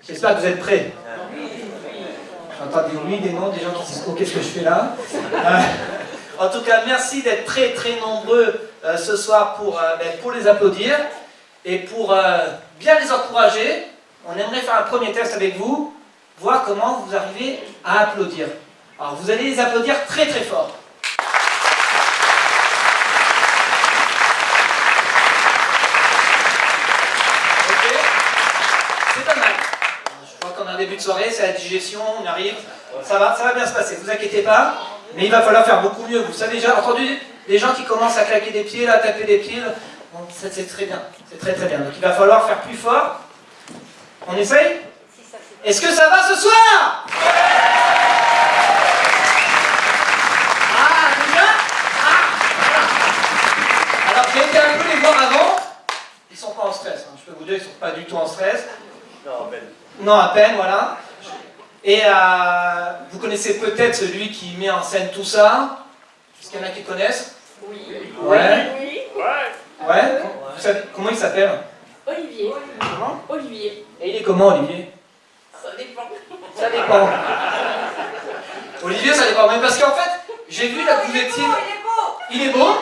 J'espère que vous êtes prêts. J'entends des oui, des non, des gens qui disent oh, qu'est-ce que je fais là. En tout cas, merci d'être très très nombreux ce soir pour les applaudir et pour bien les encourager. On aimerait faire un premier test avec vous, voir comment vous arrivez à applaudir. Alors vous allez les applaudir très très fort. Ok. C'est pas mal. Je crois qu'on a un début de soirée, c'est la digestion, on arrive. Ça va bien se passer, vous inquiétez pas. Mais il va falloir faire beaucoup mieux. Vous avez déjà entendu des gens qui commencent à claquer des pieds, là, à taper des pieds. Bon, c'est très bien, c'est très très bien. Donc il va falloir faire plus fort. On essaye? Est-ce que ça va ce soir? Ah, déjà? Alors j'ai été un peu les voir avant. Ils sont pas en stress, hein. Je peux vous dire, ils sont pas du tout en stress. Non, à peine. Non, à peine, voilà. Et vous connaissez peut-être celui qui met en scène tout ça. Est-ce qu'il y en a qui connaissent? Oui. Ouais. Oui. Ouais. Vous savez, comment il s'appelle? Olivier. Comment? Olivier. Et il est comment, Olivier? Ça dépend. Ça dépend. Olivier, ça dépend. Même parce qu'en fait, j'ai vu là que vous étiez... Il est beau?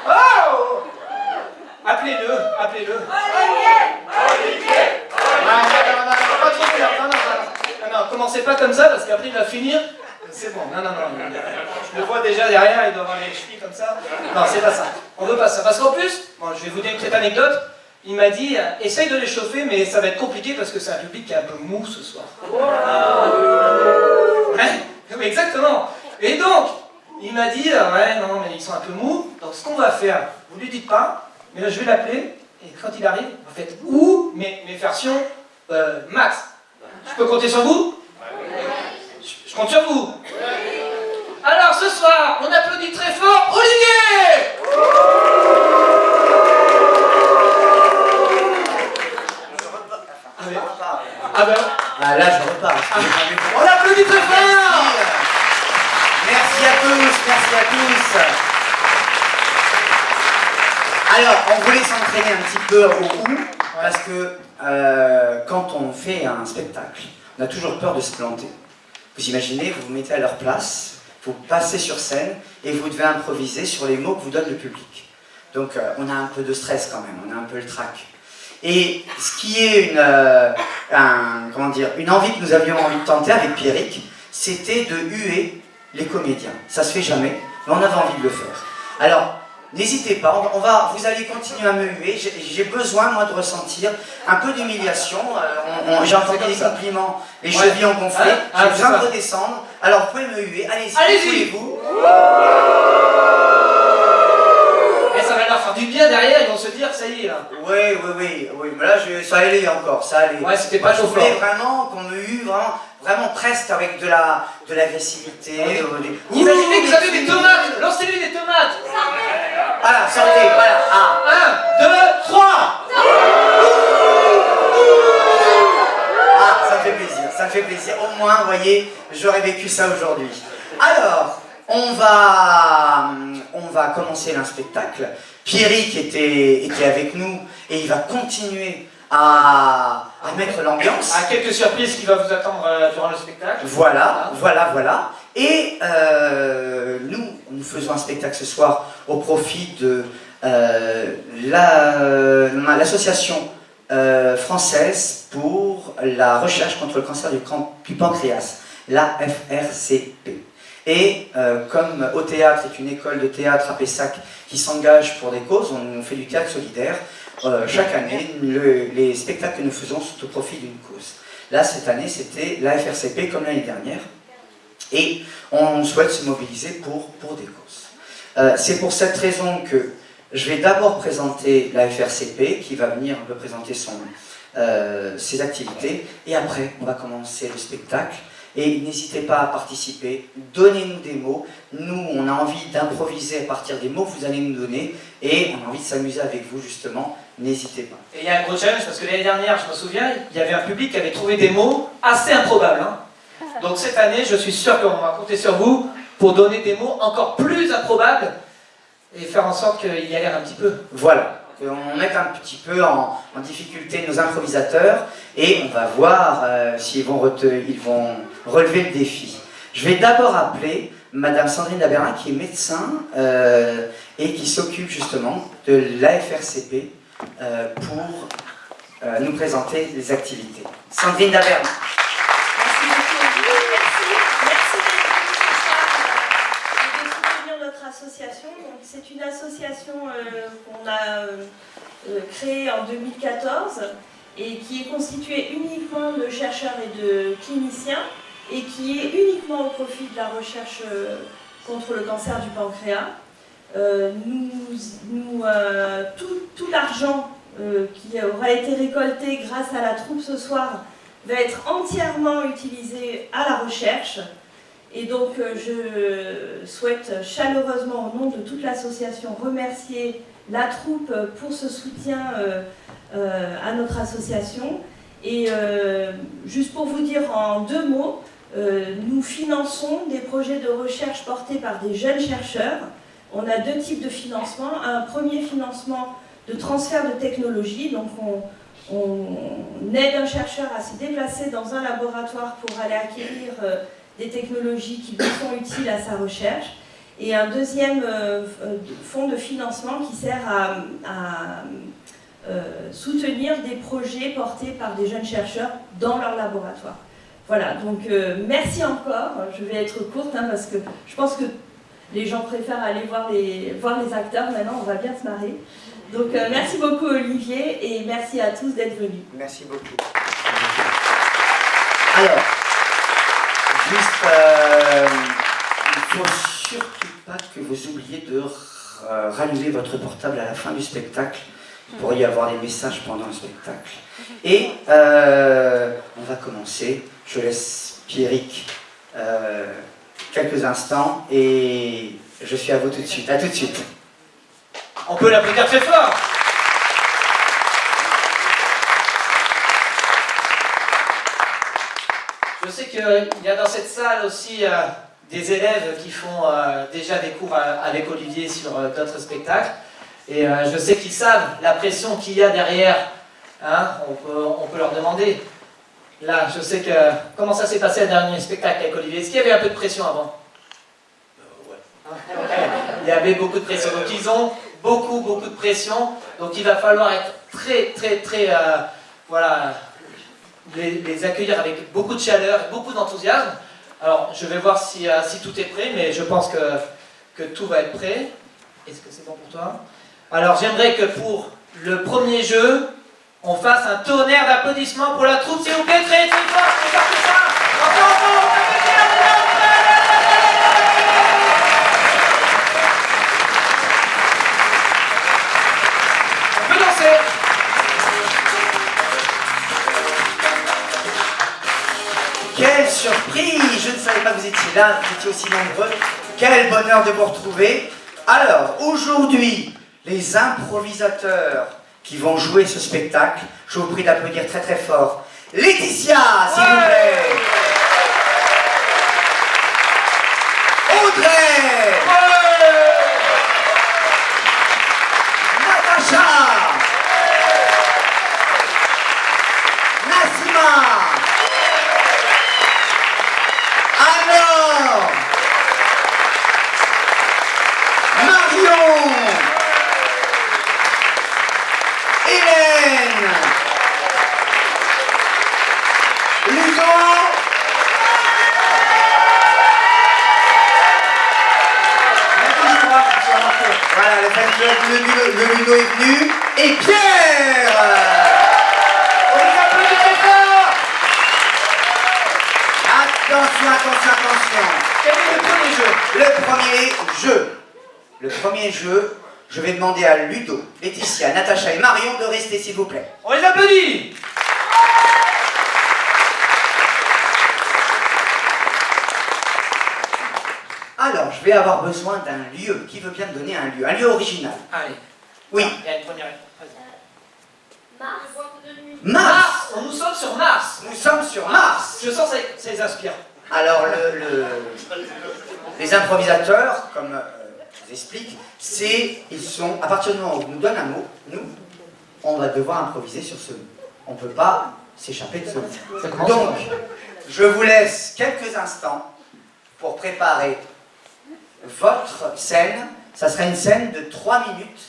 Oh! Appelez-le. Olivier. Non, pas trop faire. Non, commencez pas comme ça parce qu'après il va finir. C'est bon, non. Je le vois déjà derrière, il doit avoir les chevilles comme ça. Non, c'est pas ça. On veut pas ça. Parce qu'en plus, bon, je vais vous dire une petite anecdote. Il m'a dit, essaye de les chauffer, mais ça va être compliqué parce que c'est un public qui est un peu mou ce soir. Ouais, exactement. Et donc, il m'a dit, ouais, non, mais ils sont un peu mous. Donc ce qu'on va faire, vous lui dites pas, mais là je vais l'appeler, et quand il arrive, vous faites ou mes versions max. Je peux compter sur vous? Je compte sur vous. Alors ce soir, on applaudit très fort Olivier. Ah ben, Là, je repars. on applaudit très fort. Merci à tous. Alors, on voulait s'entraîner un petit peu au où, parce que quand on fait un spectacle, on a toujours peur de se planter. Vous imaginez, vous vous mettez à leur place, vous passez sur scène et vous devez improviser sur les mots que vous donne le public. Donc on a un peu de stress quand même, on a un peu le trac. Et ce qui est une envie que nous avions envie de tenter avec Pierrick, c'était de huer les comédiens. Ça se fait jamais, mais on avait envie de le faire. Alors, n'hésitez pas, vous allez continuer à me huer. J'ai besoin, moi, de ressentir un peu d'humiliation. J'ai entendu des compliments, les chevilles ont gonflé. J'ai besoin de redescendre. Alors, vous pouvez me huer. Allez-y, vous. Et ça va leur faire du bien derrière, ils vont se dire, ça y est là. Oui. Mais là, ça allait encore, ça allait. Ouais, c'était pas Je chaud. voulais vraiment qu'on me hue, vraiment presque avec de l'agressivité. Imaginez que vous avez des tomates, lancez-lui des tomates. Voilà, sortez, voilà. 1, 2, 3. Ça me fait plaisir. Au moins, vous voyez, j'aurais vécu ça aujourd'hui. Alors, on va commencer un spectacle. Pierrick était avec nous et il va continuer à mettre l'ambiance. Quelques surprises qui vont vous attendre durant le spectacle. Voilà. Et nous faisons un spectacle ce soir au profit de l'association française pour la recherche contre le cancer du pancréas, la FRCP. Et comme au théâtre est une école de théâtre à Pessac qui s'engage pour des causes, on fait du théâtre solidaire. Chaque année, les spectacles que nous faisons sont au profit d'une cause. Là, cette année, c'était la FRCP comme l'année dernière. Et on souhaite se mobiliser pour des causes. C'est pour cette raison que je vais d'abord présenter la FRCP, qui va venir un peu présenter ses activités. Et après, on va commencer le spectacle. Et n'hésitez pas à participer, donnez-nous des mots. Nous, on a envie d'improviser à partir des mots que vous allez nous donner. Et on a envie de s'amuser avec vous, justement. N'hésitez pas. Et il y a un gros challenge, parce que l'année dernière, je me souviens, il y avait un public qui avait trouvé des mots assez improbables. Donc cette année, je suis sûr qu'on va compter sur vous pour donner des mots encore plus improbables et faire en sorte qu'il y a l'air un petit peu. Voilà. qu'on mette un petit peu en difficulté nos improvisateurs et on va voir s'ils vont relever le défi. Je vais d'abord appeler Madame Sandrine Daberin qui est médecin et qui s'occupe justement de l'AFRCP pour nous présenter les activités. Sandrine Daberin. Merci beaucoup. Merci d'être venus ce soir et de soutenir notre association. C'est une association qu'on a créée en 2014 et qui est constituée uniquement de chercheurs et de cliniciens et qui est uniquement au profit de la recherche contre le cancer du pancréas. Tout l'argent qui aura été récolté grâce à la troupe ce soir va être entièrement utilisé à la recherche. Et donc je souhaite chaleureusement au nom de toute l'association remercier la troupe pour ce soutien à notre association. Et juste pour vous dire en 2 mots, nous finançons des projets de recherche portés par des jeunes chercheurs. On a 2 types de financement. Un premier financement de transfert de technologie. Donc on aide un chercheur à se déplacer dans un laboratoire pour aller acquérir des technologies qui lui sont utiles à sa recherche. Et un deuxième fonds de financement qui sert à soutenir des projets portés par des jeunes chercheurs dans leur laboratoire. Voilà, donc merci encore. Je vais être courte parce que je pense que les gens préfèrent aller voir les acteurs. Maintenant, on va bien se marrer. Donc merci beaucoup Olivier et merci à tous d'être venus. Merci beaucoup. Alors, juste, il ne faut surtout pas que vous oubliez de rallumer votre portable à la fin du spectacle. Il pourrait y avoir des messages pendant le spectacle. Et on va commencer. Je laisse Pierrick quelques instants et je suis à vous tout de suite. À tout de suite. On peut l'applaudir très fort. Je sais qu'il y a dans cette salle aussi des élèves qui font déjà des cours avec Olivier sur d'autres spectacles. Et je sais qu'ils savent la pression qu'il y a derrière. On peut leur demander. Là, je sais que... Comment ça s'est passé le dernier spectacle avec Olivier? Est-ce qu'il y avait un peu de pression avant? Ouais. Il y avait beaucoup de pression. Donc ils ont beaucoup de pression. Donc il va falloir être très voilà, les accueillir avec beaucoup de chaleur et beaucoup d'enthousiasme. Alors je vais voir si tout est prêt, mais je pense que tout va être prêt. Est-ce que c'est bon pour toi? Alors j'aimerais que pour le premier jeu, on fasse un tonnerre d'applaudissements pour la troupe, s'il vous plaît, très fort, c'est fort que ça. Encore, on peut danser. Quelle surprise! Je ne savais pas que vous étiez là, vous étiez aussi nombreux. Quel bonheur de vous retrouver. Alors, aujourd'hui, les improvisateurs qui vont jouer ce spectacle, je vous prie d'applaudir très fort. Laetitia, s'il vous plaît. Audrey. Natacha. Nassima. Alors. Marion. Hélène. Ludo. Voilà, le Ludo est venu. Et Pierre. On les applaudit très fort. Attention. Quel est le premier jeu? Le premier jeu, je vais demander à Ludo, Laetitia, Natacha et Marion de rester, s'il vous plaît. On les applaudit. Alors, je vais avoir besoin d'un lieu. Qui veut bien me donner un lieu? Un lieu original. Allez. Oui. Il y a une première. Mars. Nous sommes sur Mars. Nous sommes sur Mars. Je sens que ça les inspire. Alors, les improvisateurs, comme vous explique, c'est, à partir du moment où on nous donne un mot, nous, on va devoir improviser sur ce mot. On ne peut pas s'échapper de ce mot. Donc, je vous laisse quelques instants pour préparer votre scène. Ça sera une scène de 3 minutes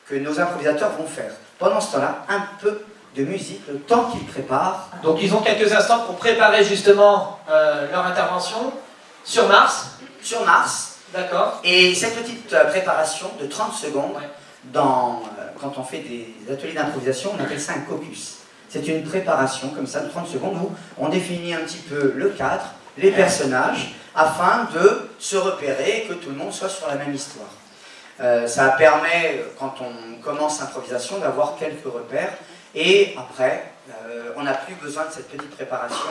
que nos improvisateurs vont faire. Pendant ce temps-là, un peu de musique, le temps qu'ils préparent. Donc ils ont quelques instants pour préparer justement leur intervention sur Mars. Sur Mars. D'accord. Et cette petite préparation de 30 secondes, quand on fait des ateliers d'improvisation, on appelle ça un caucus. C'est une préparation comme ça de 30 secondes où on définit un petit peu le cadre, les personnages, afin de se repérer et que tout le monde soit sur la même histoire. Ça permet, quand on commence l'improvisation, d'avoir quelques repères. Et après, on n'a plus besoin de cette petite préparation.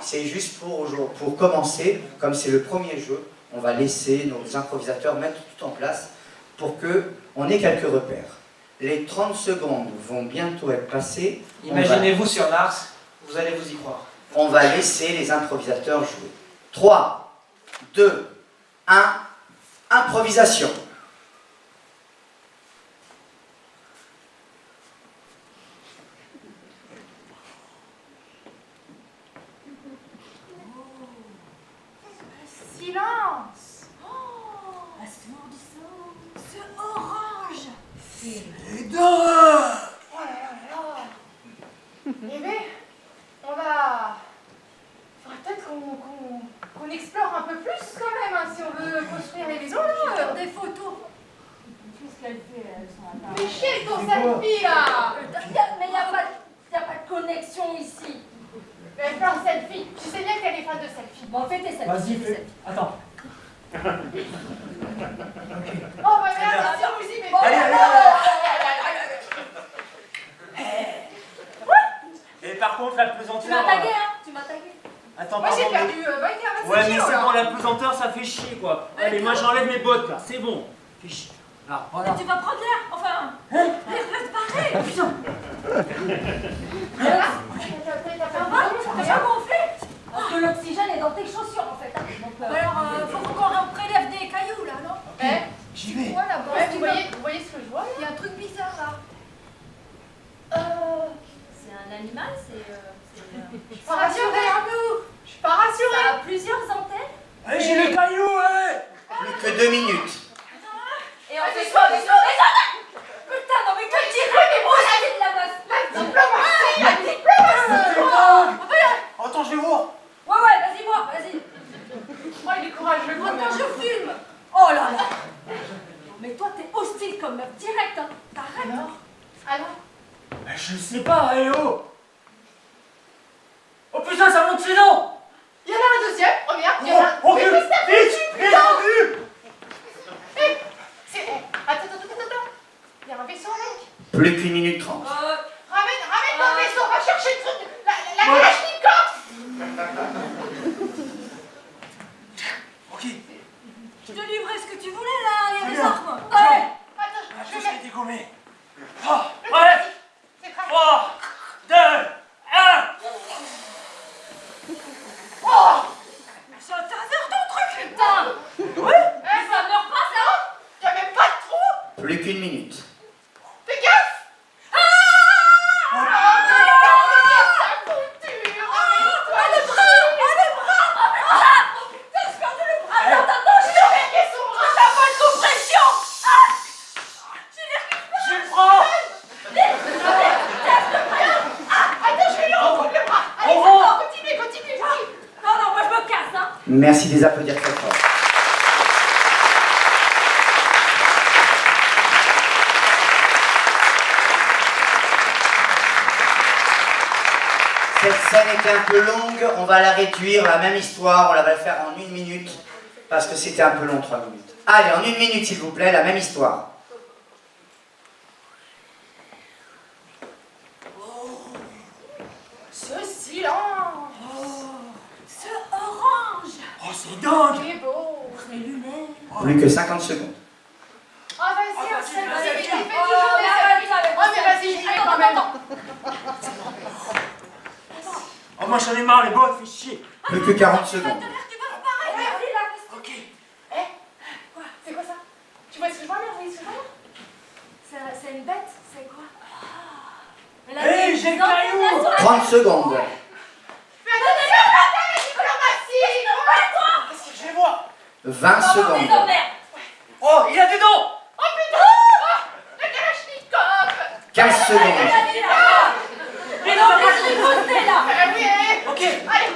C'est juste pour commencer, comme c'est le premier jeu, on va laisser nos improvisateurs mettre tout en place pour qu'on ait quelques repères. Les 30 secondes vont bientôt être passées. Imaginez-vous sur Mars, vous allez vous y croire. On va laisser les improvisateurs jouer. 3, 2, 1, improvisation. Silence! Oh, assourdissant! Ce orange! C'est d'horreur! Oh là là là! Eh bien, on va... faudrait peut-être qu'on explore un peu plus quand même, hein, si on veut construire les maisons là! Des photos. Qu'est-ce qu'elle fait, elles sont à Fais chier ton selfie là! Mais il n'y a pas de connexion ici. Mais fais un selfie! Tu sais bien qu'elle est fan de selfie. Bon, fais tes selfies. Vas-y, fais. Attends. Oh bah merde, attention vous y mettez! Allez, allez, Et par contre, la pesanteur. Tu m'as tagué, hein? Tu m'as tagué. Attends, Moi j'ai pardon. perdu 25 Ouais, mais kilos c'est là! bon, la pesanteur, ça fait chier quoi. Allez, moi j'enlève mes bottes là, c'est bon. Fais chier. Ah, voilà. Tu vas prendre l'air, enfin. L'air respirer. Putain. Ça va? T'as pas gonflé? Parce que l'oxygène est dans tes chaussures en fait. Donc, alors, faut qu'on prélève des cailloux là, non? J'y vais. Quoi là-bas? Ouais, vous voyez ce que je vois là? Il y a un truc bizarre là. C'est un animal, Je suis pas rassurée, hein, nous! Je suis pas rassurée! Ça a plusieurs antennes. Allez, j'ai le caillou, ouais. Plus que 2 minutes. Et on fait quoi? Mais putain, non mais que dirais mais la vie de la meuf. La diplomatie! Attends, je vais voir. Ouais, vas-y, moi, vas-y. Oh, il est courageux quand Moi, même! quand je filme. Oh là là. Non, mais toi, t'es hostile comme meuf, direct, hein. T'arrêtes. Alors? Je sais pas, eh oh. Oh putain, ça monte ses dents. Il y en a un deuxième! Oh merde! Il y en a un... Oh, Mais vite, qu'est-ce que t'as fait? vite, vite. Attends! Il y a un vaisseau avec! Plus qu'une minute 30. Ramène ton vaisseau! Va chercher le truc! La Kalachnikov! Ok. Je te livrais ce que tu voulais, là. Il y a des Bien. armes. Ouais. Attends, je Je vais vais dégommer. Oh, ouais. C'est grave! 3, 2, 1. Oh! C'est un taser ton truc, putain. Eh, Ça meurt pas, ça. Y'a même pas de trou! Plus qu'une minute. Fais gaffe! Je le prends. Continue! Non, moi je me casse, hein. Merci de les applaudir très fort. Cette scène était un peu longue, on va la réduire, la même histoire, on la va faire en 1 minute, parce que c'était un peu long, 3 minutes. Allez, en 1 minute s'il vous plaît, la même histoire. Ce silence! Ce orange. Oh, c'est dingue. Il est beau! Les lunettes. Plus que 50 secondes. Ah vas-y, Ah, un vas-y, selfie, vas-y, il fait vas-y. toujours des selfies! Oh mais vas-y, j'y vais quand même! Oh, moi j'en ai marre, les bottes, fais chier. Plus que 40 secondes. Tu vas se barrer. Vas-y, là. Ok. C'est quoi ça? excuse-moi. C'est une bête, c'est quoi? Hé, j'ai le caillou! 30 secondes. Mais attention, la diplomatie! Qu'est-ce que je vais voir? 20 secondes. Oh, il a des dents! Oh putain! Le Kalachnikov! 15 secondes. Mais non, mais je l'ai posté là. Oui, allez! Ok. Allez!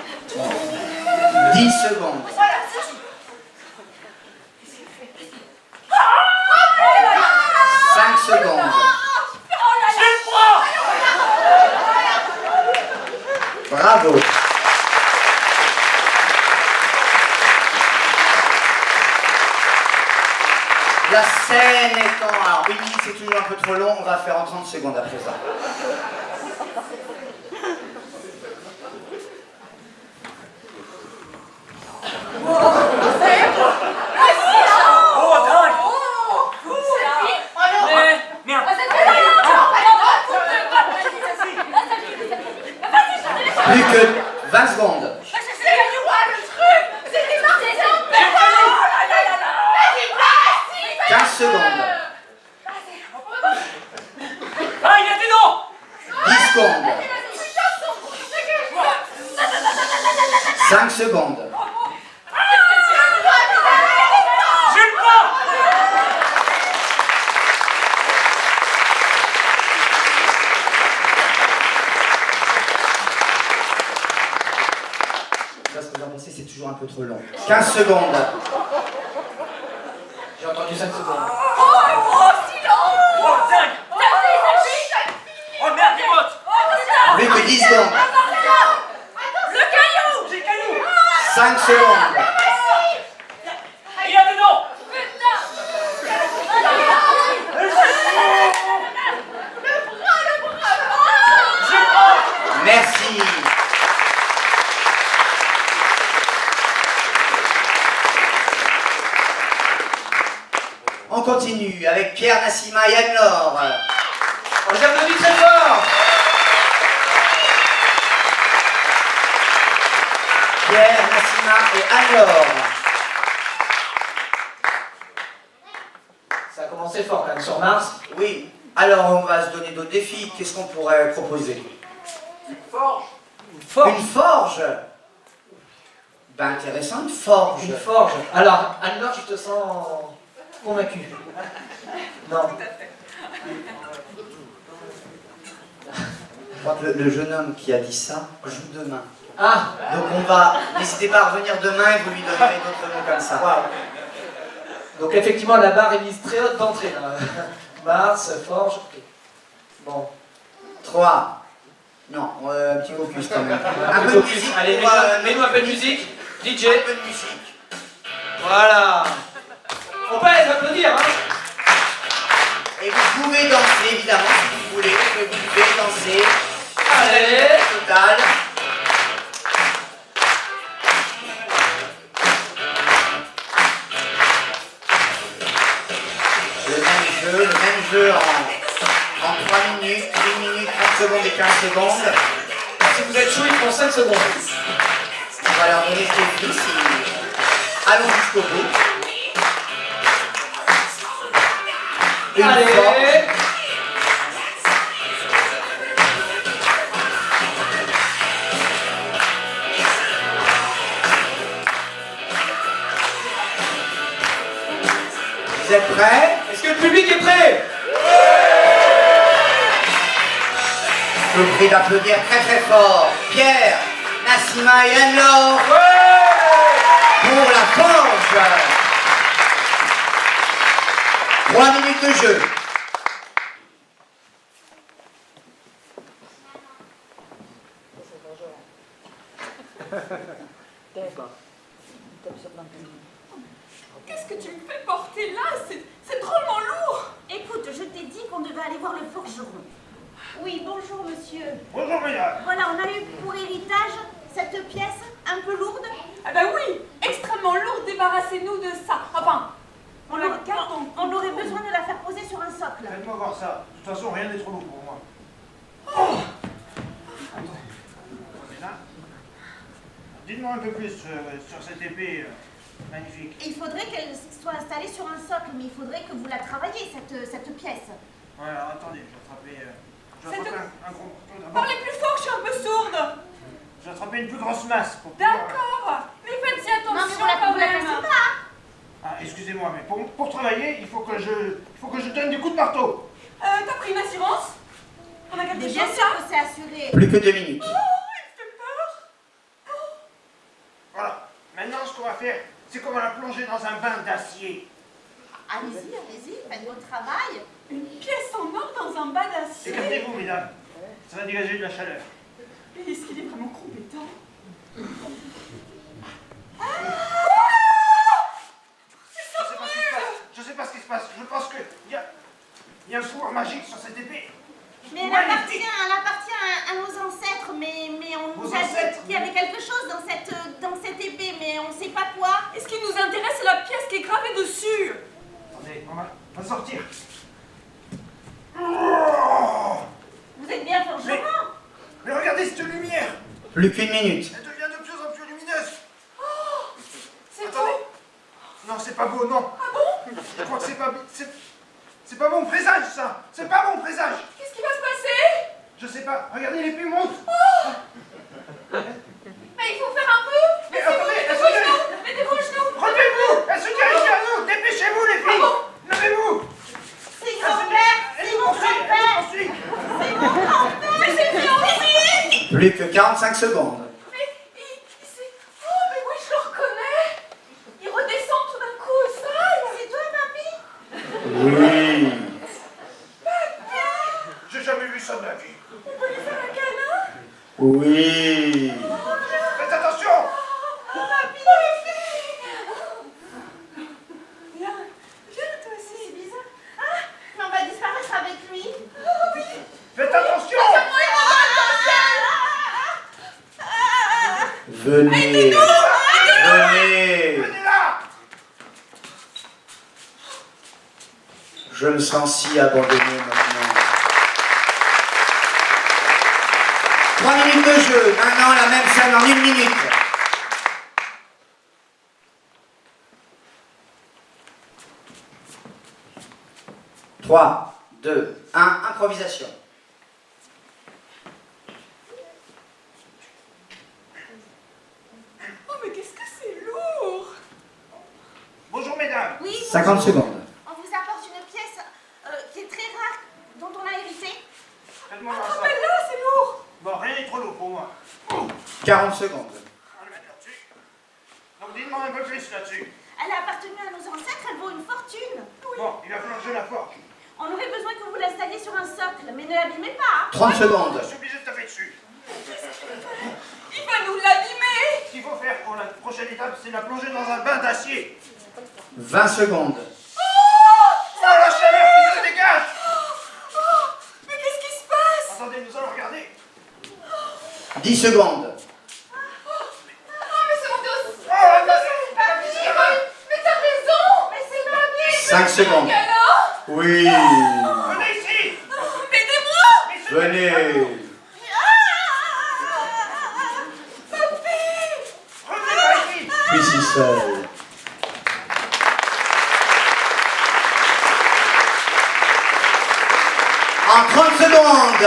10 secondes. Voilà! 5 secondes. Je le prends! Bravo. La scène étant... Alors, une minute, c'est toujours un peu trop long. On va faire en 30 secondes après ça. Oh, dingue! Merde! Plus que 20 secondes. C'est quoi le truc? C'est des marques! 15 secondes. Ah, il a des dents! 10 secondes. 5 secondes. Je le prends! Ça, ce que vous en pensez, c'est toujours un peu trop long. 15 secondes. J'ai entendu 5 secondes. Oh, dingue! Oh, merde, des bottes! Plus que 10 secondes. J'ai le caillou! 5 secondes. Il a des dents! Je le prends! Merci. On continue avec Pierre, Nassima et Anne-Laure. On les applaudit très fort. Pierre, Nassima et Anne-Laure. Ça a commencé fort quand même sur Mars. Oui. Alors, on va se donner d'autres défis. Qu'est-ce qu'on pourrait proposer? Une forge. Une forge. Ben, intéressant, une forge. Une forge. Alors, Anne-Laure, je te sens convaincu. Non. Je crois que le jeune homme qui a dit ça joue demain. Ah. Donc on va, n'hésitez pas à revenir demain et vous lui donnerez d'autres mots comme ça. Waouh. Donc effectivement, la barre est mise très haute d'entrée. Là. Mars, forge. Ok. Bon. 3. Non, un petit focus quand même. Un peu de Focus. musique. Allez, pour, mets-nous un peu de musique. DJ. Un peu de musique. Voilà. On peut les applaudir, hein. Et vous pouvez danser, évidemment, si vous voulez. Vous pouvez danser. Allez. Total. Le même jeu en 3 minutes, 1 minute, 30 secondes et 15 secondes. Si vous êtes chaud, ils font 5 secondes. On va leur donner ce défi. Allons jusqu'au bout. Une Allez. forge. Vous êtes prêts? Est-ce que le public est prêt? Je vous prie d'applaudir très très fort Pierre, Nassima et Anne-Laure pour la forge. 3 minutes de jeu. Qu'est-ce que tu me fais porter là? C'est drôlement lourd. Écoute, je t'ai dit qu'on devait aller voir le forgeron. Oui, bonjour monsieur. Bonjour, mesdames! Voilà, on a eu pour héritage cette pièce un peu lourde. Ah bah oui, extrêmement lourd, débarrassez-nous de ça. Enfin, on la aurait- garde en... on aurait besoin de la faire poser sur un socle. Faites-moi voir ça. De toute façon, rien n'est trop lourd pour moi. Là. Dites-moi un peu plus sur cette épée. Magnifique. Et il faudrait qu'elle soit installée sur un socle, mais il faudrait que vous la travailliez, cette pièce. Ouais, alors attendez, je vais attraper un gros marteau d'abord. Parlez plus fort, je suis un peu sourde. Je vais attraper une plus grosse masse pour pouvoir... D'accord. Mais faites-y attention Non, mais vous la quand cassez même. pas. Ah, excusez-moi, mais pour travailler, il faut que je donne des coups de marteau. T'as pris une assurance? On a quelque Mais chose bien sûr là? que c'est assuré. Plus que 2 minutes. Oh, il me fait peur. Voilà. Maintenant, ce qu'on va faire, c'est qu'on va la plonger dans un bain d'acier. Allez-y, faites votre travail. Une pièce en or dans un bas d'acier. Écartez-vous, mesdames. Ça va dégager de la chaleur. Mais est-ce qu'il est vraiment compétent? Je sais pas ce qui se passe. Je pense qu'il y a un pouvoir magique sur cette épée. Mais elle appartient à nos ancêtres, mais on Vos nous a dit ancêtres? qu'il y avait quelque chose dans cette épée, mais on sait pas quoi. Et ce qui nous intéresse, c'est la pièce qui est gravée dessus. Attendez, on va sortir. Vous êtes bien forgeron. Mais regardez cette lumière. Plus qu'une minute. Elle devient de plus en plus lumineuse. C'est Attendez. beau. Non, c'est pas beau, non. Ah bon? Je crois que c'est pas bon présage, ça. C'est pas bon présage. Qu'est-ce qui va se passer? Je sais pas. Regardez, l'épée monte. Mais il faut faire un peu. Mais attendez, elle se dirige. Mettez-vous aux genoux. Relevez-vous. Elle se dirige vers nous. Dépêchez-vous, les filles. Levez-vous. C'est grand-père. C'est mon grand-père. Poursuit. C'est mon grand-père. Mais c'est fiancé. Plus que 45 secondes. Mais il c'est... Oh, mais oui, je le reconnais. Il redescend tout d'un coup au sol. C'est toi, papy? Oui. J'ai jamais vu ça de ma vie. On peut lui faire un câlin? Oui. Faites attention. Viens, viens toi aussi. C'est bizarre. Ah, mais on va disparaître avec lui. Faites attention. Venez. Venez. Venez là. Je me sens si abandonné maintenant. 3 minutes de jeu. Maintenant, la même scène en 1 minute. Trois, 2, 1, improvisation. Oh, mais qu'est-ce que c'est lourd. Bonjour, mesdames. Oui, 50 bonjour. secondes. On vous apporte une pièce qui est très rare, dont on a hérité. Faites-moi voir Ah, ça. mais là, c'est lourd. Bon, rien n'est trop lourd pour moi. 40 secondes. On va le mettre là-dessus. Donc, dites-moi un peu plus là-dessus. Elle a appartenu à nos ancêtres, elle vaut une fortune. Bon, il va falloir que je la forge. On aurait besoin que vous l'installiez sur un socle, mais ne l'abîmez pas. 30 secondes. Je suis obligé de taper dessus. Il va nous l'abîmer. Ce qu'il faut faire pour la prochaine étape, c'est la plonger dans un bain d'acier. 20 secondes. Oh, la chaleur qui se dégage. Mais qu'est-ce qui se passe? Attendez, nous allons regarder. 10 secondes. Ah, mais c'est mon dos. Oh, attendez. Mais t'as raison. Mais c'est ma vie. 5 secondes. Alors, Oui. Venez ici. aidez-moi. Venez. Revenez par ici. Je suis si seul. En 30 secondes.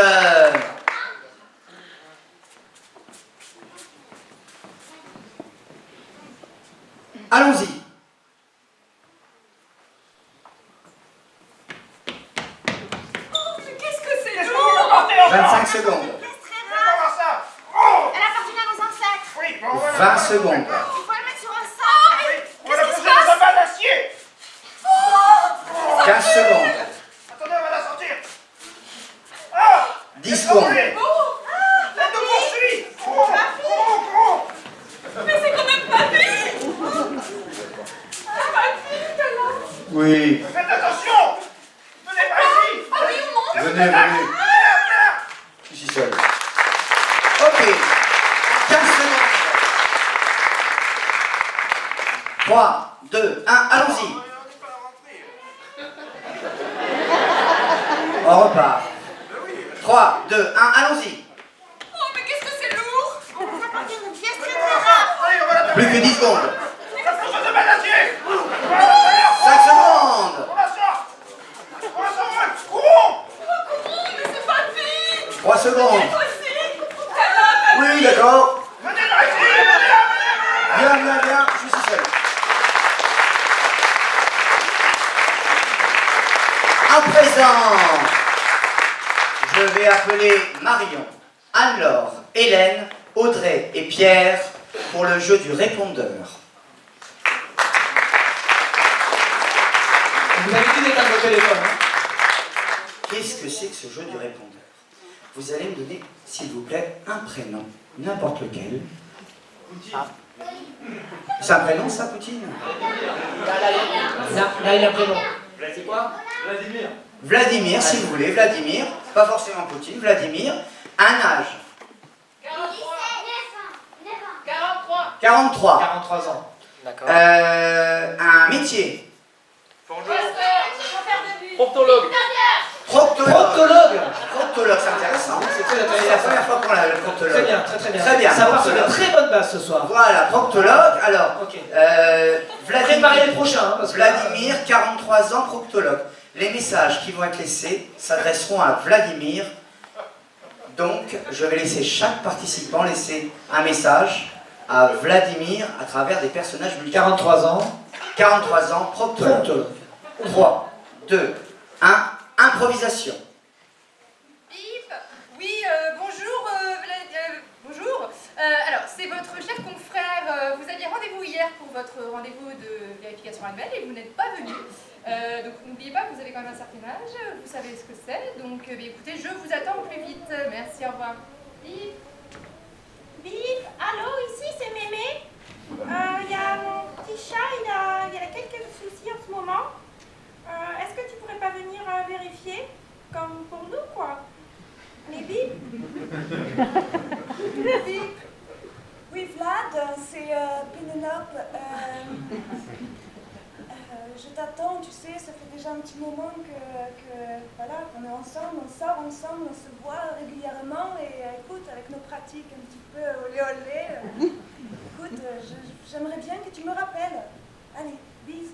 Allons-y. Mais qu'est-ce que c'est Qu'est-ce que vous lourd. m'apportez encore? 25 secondes. Pièce très Faites-moi rare. voir ça. Oh. Elle appartenait à nos ancêtres. Oui, bon, on va la 20 plonger. secondes. Il faut la mettre sur un socle. Oui, on va la plonger dans un bain d'acier. 15 secondes. Attendez, on va la sortir. Ah. 10 secondes. Elle nous poursuit. Oh, oh. Mais c'est quand même ma vie. C'est ma vie, là. Oui. Faites attention. Venez par ici. Ah oui, on monte. Venez, venez. Je suis seul. Ok. 15 secondes. 3, 2, 1, allons-y. On repart. 3, 2, 1, allons-y. Oh, mais qu'est-ce que c'est lourd. On vous apporte une pièce très très rare. Allez, on va la taper. Plus que 10 secondes. La plonger dans un bain 3 secondes. Toi aussi. Oui, d'accord. Venez par ici, venez là. Bien, je suis seul. À présent, je vais appeler Marion, Anne-Laure, Hélène, Audrey et Pierre pour le jeu du répondeur. Vous avez plus d'éteindre vos téléphones. Hein. Qu'est-ce que c'est que ce jeu du répondeur? Vous allez me donner, s'il vous plaît, un prénom, n'importe lequel. C'est un prénom, ça, Poutine? Là, il y a un prénom. C'est quoi? Vladimir. Vladimir, si vous voulez, Vladimir, pas forcément Poutine, Vladimir. Un âge? 43. 43. 43 ans. D'accord. Un métier? Chauffeur de bus. Proctologue. Proctologue. Proctologue. Proctologue, c'est intéressant. C'est très C'est la intéressant. première fois qu'on l'a, le proctologue. Très bien, très bien. Très bien. Ça part sur de Proctologue. très bonnes bases ce soir. Voilà, proctologue. Alors, Ok. Vladimir, Préparez les prochains. Hein, parce que Vladimir, 43 ans, proctologue. Les messages qui vont être laissés s'adresseront à Vladimir. Donc, je vais laisser chaque participant laisser un message à Vladimir à travers des personnages multiples. 43 ans. 43 ans, proctologue. Proctologue. 3, 2, 1, improvisation. Bip. Oui, bonjour. Bonjour. Alors, c'est votre chef confrère. Vous aviez rendez-vous hier pour votre rendez-vous de vérification annuelle et vous n'êtes pas venu. Donc, n'oubliez pas que vous avez quand même un certain âge. Vous savez ce que c'est. Donc, écoutez, je vous attends au plus vite. Merci, au revoir. Bip. Bip, allô, ici c'est Mémé. Il y a mon petit chat, il a quelques soucis en ce moment. Est-ce que tu pourrais pas venir vérifier? Comme pour nous, quoi. Mais Bip. Bip. Oui, Vlad, c'est Pénélope. Je t'attends, tu sais, ça fait déjà un petit moment voilà, qu'on est ensemble, on sort ensemble, on se voit régulièrement et écoute, avec nos pratiques un petit peu olé olé, écoute, j'aimerais bien que tu me rappelles. Allez, bis.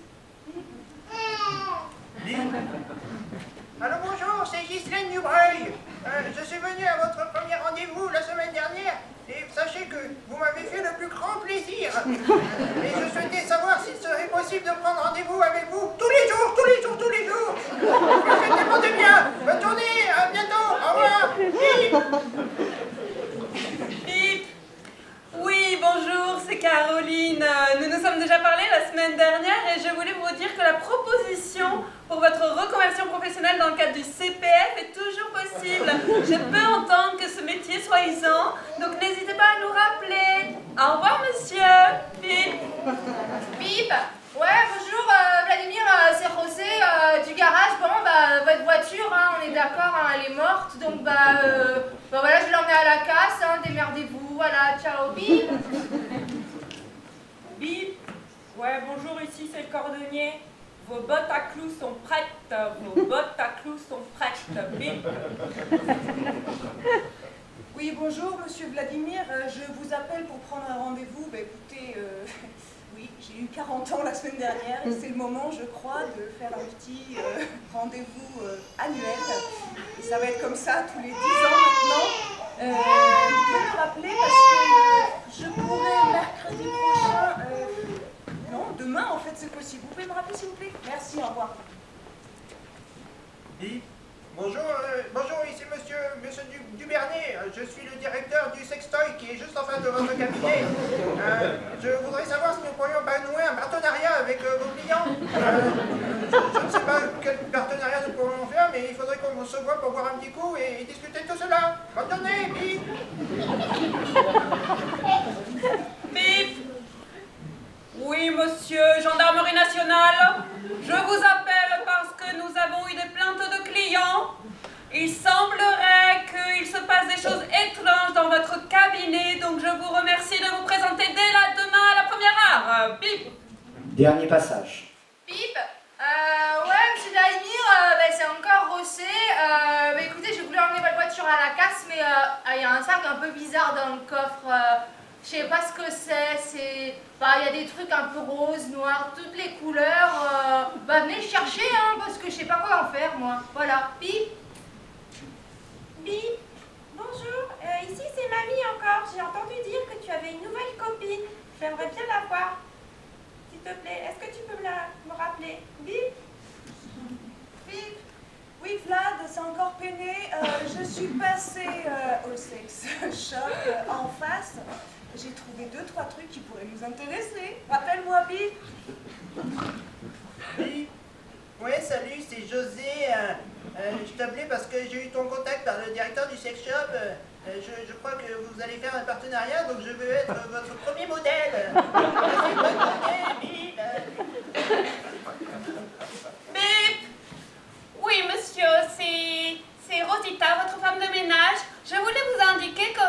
Alors bonjour, c'est Ghislaine Dubreuil. Je suis venu à votre premier rendez-vous la semaine dernière et sachez que vous m'avez fait le plus grand plaisir. Et je souhaitais savoir s'il serait possible de prendre rendez-vous avec vous tous les jours, tous les jours, tous les jours. Vous me faites tellement de bien. Bonne journée, à bientôt, au revoir. Bip. Oui, bonjour, c'est Caroline. Nous nous sommes déjà parlé la semaine dernière et je voulais vous dire que la proposition pour votre reconversion professionnelle dans le cadre du CPF est toujours possible. Je peux entendre que ce métier soit usant, donc n'hésitez pas à nous rappeler. Au revoir, monsieur. Bip. Bip. Ouais, bonjour, Vladimir, c'est José du garage. Bon, bah, votre voiture, hein, on est d'accord, hein, elle est morte. Donc, voilà, je vais l'emmener à la casse. Hein, démerdez-vous. Voilà, ciao, bip. Bip. Ouais, bonjour, ici c'est le cordonnier. Vos bottes à clous sont prêtes. Vos bottes à clous sont prêtes. Bip. Oui, bonjour, monsieur Vladimir. Je vous appelle pour prendre un rendez-vous. Bah, écoutez, oui, j'ai eu 40 ans la semaine dernière et c'est le moment, je crois, de faire un petit rendez-vous annuel. Et ça va être comme ça tous les 10 ans maintenant. Vous pouvez me rappeler parce que je pourrais mercredi prochain... non, demain en fait c'est possible. Vous pouvez me rappeler s'il vous plaît? Merci, au revoir. Bonjour, ici monsieur Dubernet. Je suis le directeur du sextoy qui est juste en face de votre cabinet. Je voudrais savoir si nous pourrions pas nouer un partenariat avec vos clients. Je ne sais pas quel partenariat nous pourrions faire, mais il faudrait qu'on se voit pour boire un petit coup et discuter de tout cela. Bonne journée, bip. Bip. Oui, monsieur, gendarmerie nationale. Je vous appelle parce que nous avons eu des plaintes de clients. Il semblerait qu'il se passe des choses étranges dans votre cabinet, donc je vous remercie de vous présenter dès demain à la première heure. Bip. Dernier passage. Bip. Ouais, monsieur Vladimir, c'est encore Rossé. Écoutez, j'ai voulu emmener votre voiture à la casse, mais il y a un sac un peu bizarre dans le coffre. Je sais pas ce que c'est. Il y a des trucs un peu roses, noirs, toutes les couleurs. Venez le chercher, hein, parce que je sais pas quoi en faire, moi. Voilà. Bip. Bip. amis encore. J'ai entendu dire que tu avais une nouvelle copine. J'aimerais bien la voir. S'il te plaît, est-ce que tu peux me rappeler? Bip? Bip. Oui, Vlad, c'est encore peiné. Je suis passée au sex shop en face. J'ai trouvé 2-3 trucs qui pourraient nous intéresser. Rappelle-moi, Bip. Oui. Ouais, salut, c'est José. Je t'appelais parce que j'ai eu ton contact par le directeur du sex shop. Je crois que vous allez faire un partenariat, donc je veux être votre premier modèle. Bip! Oui, monsieur, c'est Rosita, votre femme de ménage. Je voulais vous indiquer que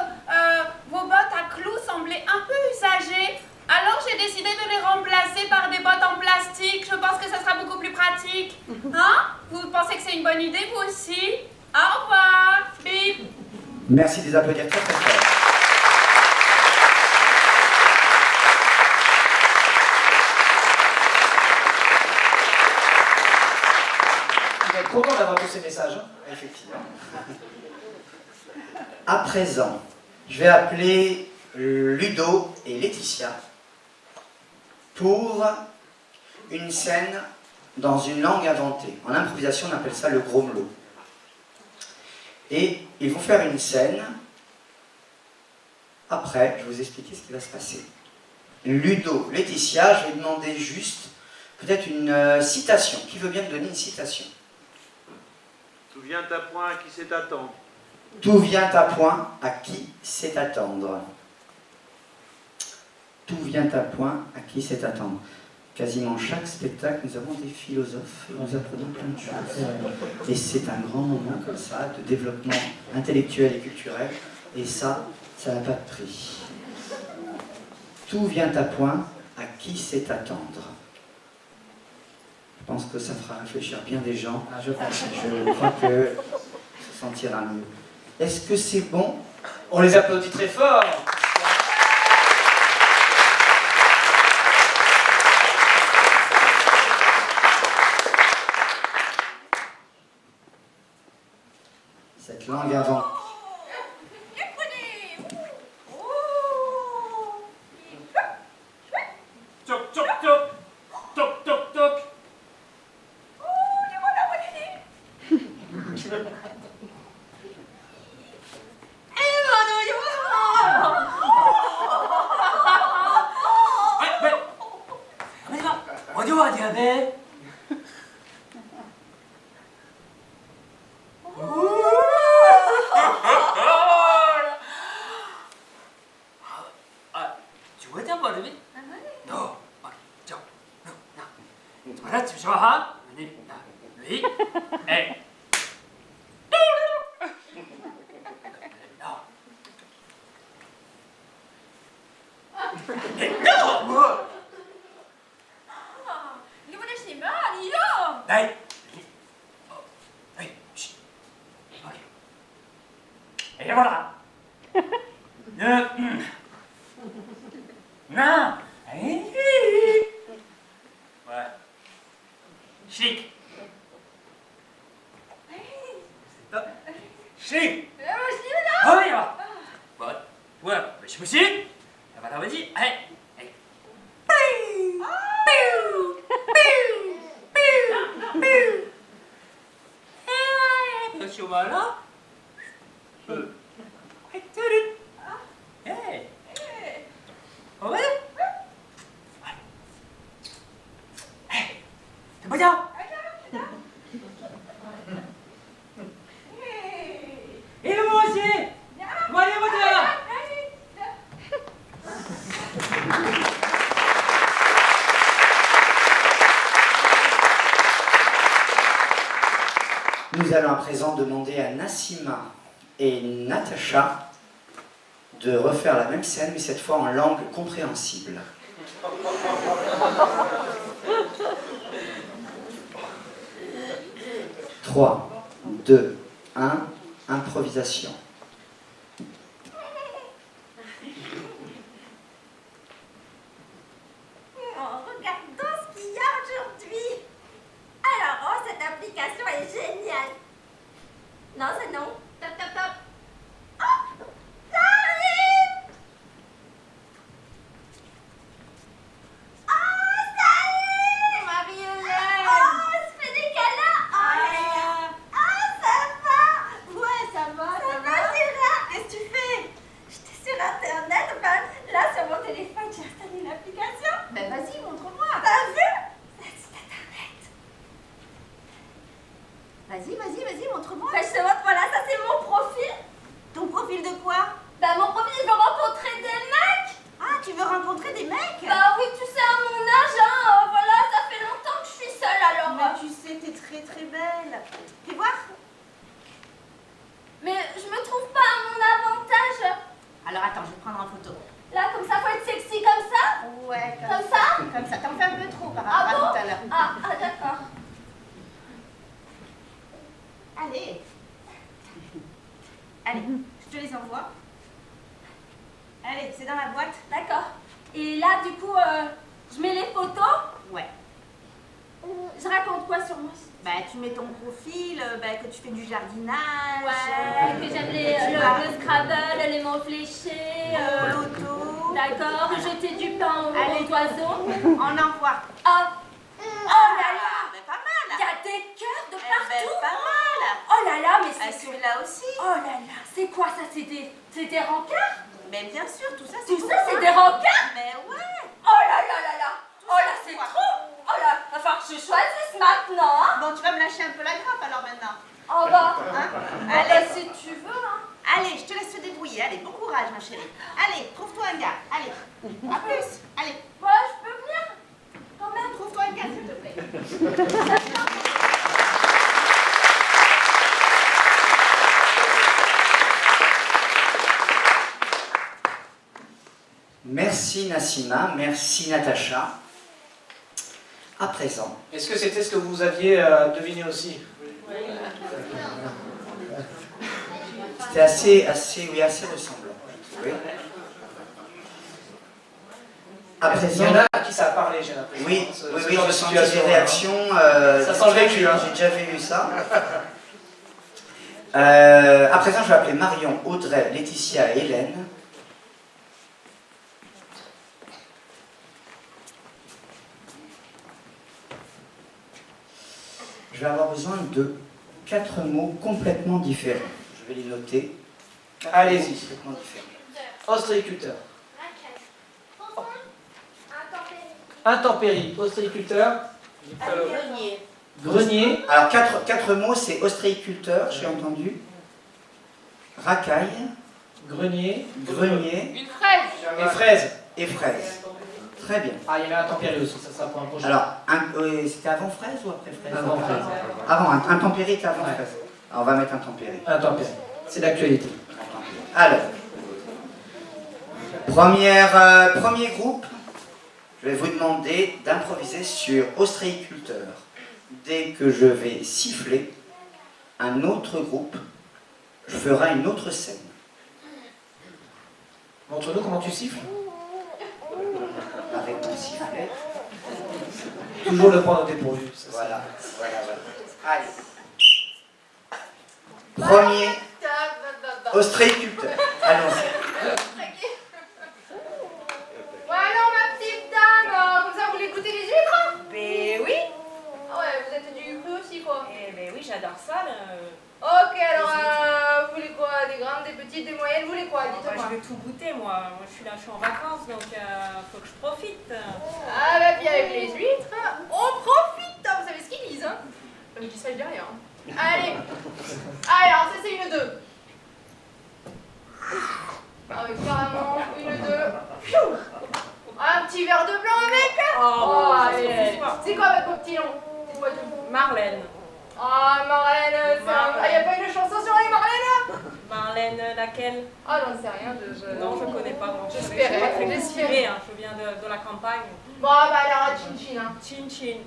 vos bottes à clous semblaient un peu usagées. Alors j'ai décidé de les remplacer par des bottes en plastique. Je pense que ça sera beaucoup plus pratique. Hein? Vous pensez que c'est une bonne idée, vous aussi? Au revoir! Bip! Merci de les applaudir très très fort. Vous êtes content d'avoir tous ces messages, hein? Effectivement. À présent, je vais appeler Ludo et Laetitia pour une scène dans une langue inventée. En improvisation, on appelle ça le gromelot. Et ils vont faire une scène. Après, je vais vous expliquer ce qui va se passer. Ludo, Laetitia, je vais demander juste peut-être une citation. Qui veut bien me donner une citation? Tout vient à point à qui sait attendre. Tout vient à point à qui sait attendre. Tout vient à point à qui sait attendre. Quasiment chaque spectacle, nous avons des philosophes et nous apprenons plein de choses. Et c'est un grand moment comme ça de développement intellectuel et culturel. Et ça n'a pas de prix. Tout vient à point à qui sait attendre. Je pense que ça fera réfléchir bien des gens. Je crois que ça se sentira mieux. Est-ce que c'est bon? On les applaudit très fort. Cette langue inventée. Toc, toc, toc. Toc, toc, toc. 어디 와야 돼? 좋아하자 말이니? 너, 막, 저, 너, 나, 말하지 좋아? 아니, 나, 위, 에, 너, 너, 뭐? 이번에 시면 아니요. 나이, 에이, 쉿, 여기, 해봐라. 나, 에이, 왜? 씩, 씩, 어이야, 뭐, 뭐야, 무시, 해봐라, 뭐지? 에이, 에이, 너 쇼마라? 화이트를, 에이, 어머? 보자. 이거 무엇이? 말해보자. Nous allons à présent demander à Nassima et Natacha de refaire la même scène, mais cette fois en langue compréhensible. Trois, 2, 1, improvisation. Regardons ce qu'il y a aujourd'hui. Alors, oh, cette application est géniale. Non, c'est non. Top, top, top. Oh, ça arrive. Vas-y, montre-moi. Bah, je te montre, voilà, ça c'est mon profil. Ton profil de quoi? Bah, mon profil, je veux rencontrer des mecs. Ah, tu veux rencontrer des mecs? Bah oui, tu sais, à mon âge, hein, voilà, ça fait longtemps que je suis seule, alors... Mais tu sais, t'es très belle. Fais voir. Mais je me trouve pas à mon avantage. Alors attends, je vais prendre en photo. Là, comme ça, faut être sexy comme ça. Ouais, Comme ça. Comme ça, t'en fais un peu trop par Ah rapport bon? à tout à l'heure. Ah, d'accord. Allez. Allez, je te les envoie. Allez, c'est dans la boîte. D'accord. Et là, du coup, je mets les photos. Ouais. Je raconte quoi sur moi? Bah, tu mets ton profil, que tu fais du jardinage. Ouais, que j'aime le Scrabble, les mots fléchés. L'auto. D'accord, jeter du pain aux oiseaux. On envoie. Oh là là! Mais pas mal. Il y a des cœurs de partout. Pas mal. Oh là là, mais c'est... Celui-là aussi. Oh là là, c'est quoi ça? C'est des rencarts? Mais bien sûr, tout ça, Tout ça, c'est des rencarts? Mais ouais. Oh là là là là! Oh là, c'est trop! Oh là, va falloir que je choisisse maintenant, hein? Bon, tu vas me lâcher un peu la grappe alors maintenant. Oh bah, Allez, si tu veux, hein. Allez, je te laisse te débrouiller. Allez, bon courage, ma chérie. Allez, trouve-toi un gars. Allez, à plus. Allez. Ouais, je peux venir? Quand même. Trouve-toi un gars, s'il te plaît. Merci Nassima, merci Natacha. À présent. Est-ce que c'était ce que vous aviez deviné aussi? C'était assez ressemblant. Oui. À Il y présent. en a à qui ça a parlé, j'ai l'impression. Oui, Ce oui, genre je de sens situation, des réactions. Ça sent le vécu, hein. J'ai déjà vu ça. À présent, je vais appeler Marion, Audrey, Laetitia et Hélène. Je vais avoir besoin de 4 mots complètement différents. Je vais les noter. Allez-y. Complètement différents. Ostréiculteur. Intempérie. Ostréiculteur. Grenier. Grenier. Alors, 4 mots, c'est ostréiculteur, j'ai entendu. Racaille. Grenier. Grenier. Une fraise. Et fraise. Et fraise. Très bien. Ah, il y avait intempérie aussi, ça sera pour un prochain. Alors, c'était avant fraise ou après fraise? Avant fraise. Avant, intempérie était avant fraise. Alors, on va mettre intempérie. Intempérie. C'est d'actualité. Alors, premier groupe, je vais vous demander d'improviser sur ostréiculteur. Dès que je vais siffler, un autre groupe fera une autre scène. Montre-nous comment tu siffles. Avec ton sifflet. Toujours le prendre au dépourvu. Voilà. Allez. Premier ostréiculteur. Allons-y. Ouais, alors ma petite dame, comme ça vous voulez goûter les huîtres? Ben oui. Ah ouais, vous êtes du cru aussi quoi. Eh ben oui, j'adore ça. Ok, alors vous voulez quoi? Des grandes, des petites, des moyennes, vous voulez quoi? Dites-moi. Je vais tout goûter, moi. Moi, je suis là, je suis en vacances, donc faut que je profite. Ah bah puis avec les huîtres, on profite, hein. Vous savez ce qu'ils disent, hein? Je dis ça, je dis rien. Allez. Alors, ça c'est une 2. Ah oui, carrément, une 2. Un petit verre de blanc avec. Oh, allez. C'est quoi votre petit nom? C'est quoi tout? Marlène. Ah, Marlène, il n'y a pas une chanson sur les Marlène? Marlène, laquelle? Ah, j'en sais rien. Non, je connais pas. Moi. J'espérais, Je suis pas très j'espérais. cultivée, hein. Je viens de la campagne. Bon, bah alors, chin chin. Hein. Chin chin.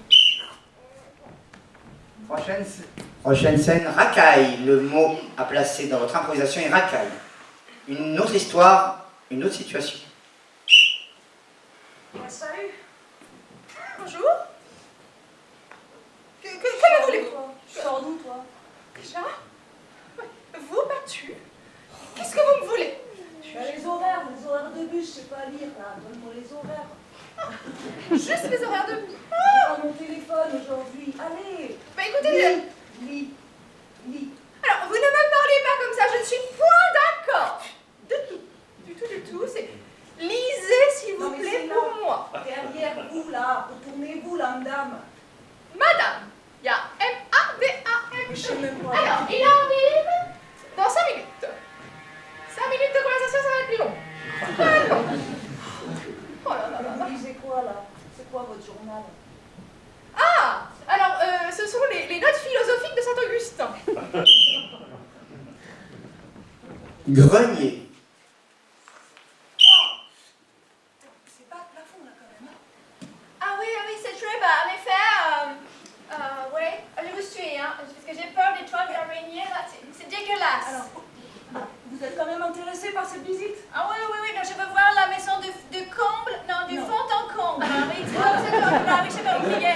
Prochaine scène, racaille. Le mot à placer dans votre improvisation est racaille. Une autre histoire, une autre situation. Salut. Bonjour. Que voulez-vous? Tu sors d'où, toi? Déjà? Vous, battu? Qu'est-ce que vous me voulez? Les horaires de bus, je sais pas lire, là. Donne-moi les horaires. Juste les horaires de... J'ai pas mon téléphone aujourd'hui. Allez. Bah écoutez... Lis. Alors, vous ne me parlez pas comme ça, je ne suis point d'accord. Du tout, c'est... Lisez, s'il vous plaît, pour moi. Derrière vous, là. Retournez-vous, là, madame. Madame. Il y a M-A-D-A-M. Je sais même pas. Alors, il arrive dans 5 minutes. 5 minutes de conversation, ça va être plus long. Oh là là là là. Vous lisez quoi là? C'est quoi votre journal? Ah, alors, ce sont les notes philosophiques de Saint-Augustin. Grenier. C'est pas le plafond là quand même. Ah oui, c'est très bas. En effet, oui, je vous suis, hein, parce que j'ai peur des toits d'araignée, là, c'est dégueulasse. Alors, vous êtes quand même intéressé par cette visite? Ah oui, non, je veux voir la maison de Comble, non, du fond en comble. Ah oui, c'est pas oublié.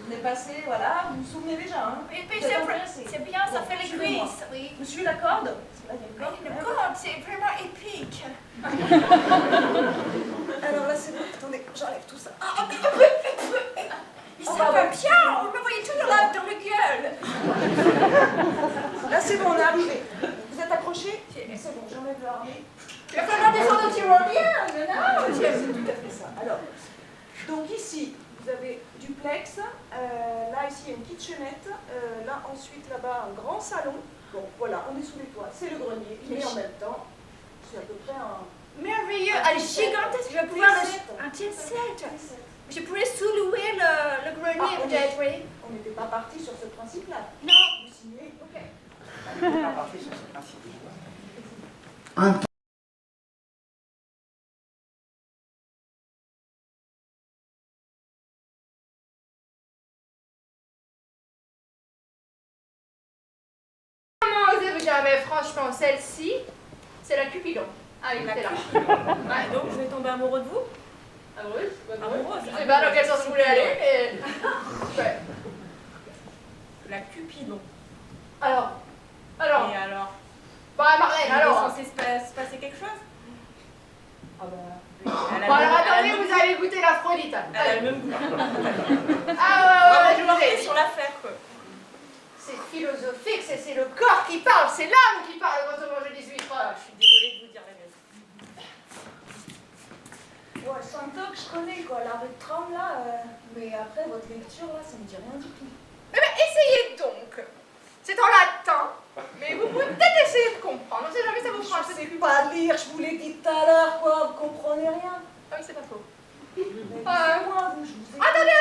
On est passé, voilà, vous vous souvenez déjà, hein? Et puis Vous êtes intéressé. c'est bien, ça Bon, fait les suivez-moi. cuisses, oui. Je suis la corde. Là, il y a une corde. Le corde, c'est vraiment épique. Alors là, c'est bon. Attendez, j'enlève tout ça. Ça va bien, vous me voyez toujours là dans le gueule. Là, c'est bon, on est arrivé. Vous êtes accrochés? C'est bon, j'enlève le harnais. Il va falloir descendre au tyrolien, non? C'est tout à fait ça. Alors, donc ici, vous avez duplex. Là, ici, il y a une kitchenette. Là, ensuite, là-bas, un grand salon. Bon, voilà, on est sous les toits. C'est le grenier. Mais en même temps, c'est à peu près un... Merveilleux, elle est gigantesque, je vais pouvoir un T7. Je pourrais sous-louer le grenier peut-être, oui. On n'était pas parti sur ce principe-là. Non. Vous signez? Ok. On n'est pas parti sur ce principe. Un Comment osez vous dire, mais franchement, celle-ci, c'est la Cupidon. Ah, il était là. Ouais, donc je vais tomber amoureux de vous? Amoureuse? Amoureuse. Je sais pas dans quel sens vous voulez aller, mais... Ouais. La Cupidon. Alors? Et alors? Bah, Marlène, Il est alors? censé se passer quelque chose? Ah bah... Bon, alors attendez, vous allez goûter l'Aphrodite. Elle a le même goût. Ah ouais, je vous ai dit. Sur l'affaire, quoi. C'est philosophique, c'est le corps qui parle, c'est l'âme qui parle quand on mange des huîtres. Je suis désolée de vous dire la mienne. Ouais, Santoc, je connais quoi, la rue de tram là, mais après votre lecture là, ça me dit rien du tout. Eh bien, essayez donc. C'est en latin, mais vous pouvez peut-être essayer de comprendre. On sait jamais, ça vous fera un peu Je sais des... pas lire, je vous l'ai dit tout à l'heure quoi, vous comprenez rien. Ah oui, c'est pas faux. Mais moi, vous, je vous ai... Attendez,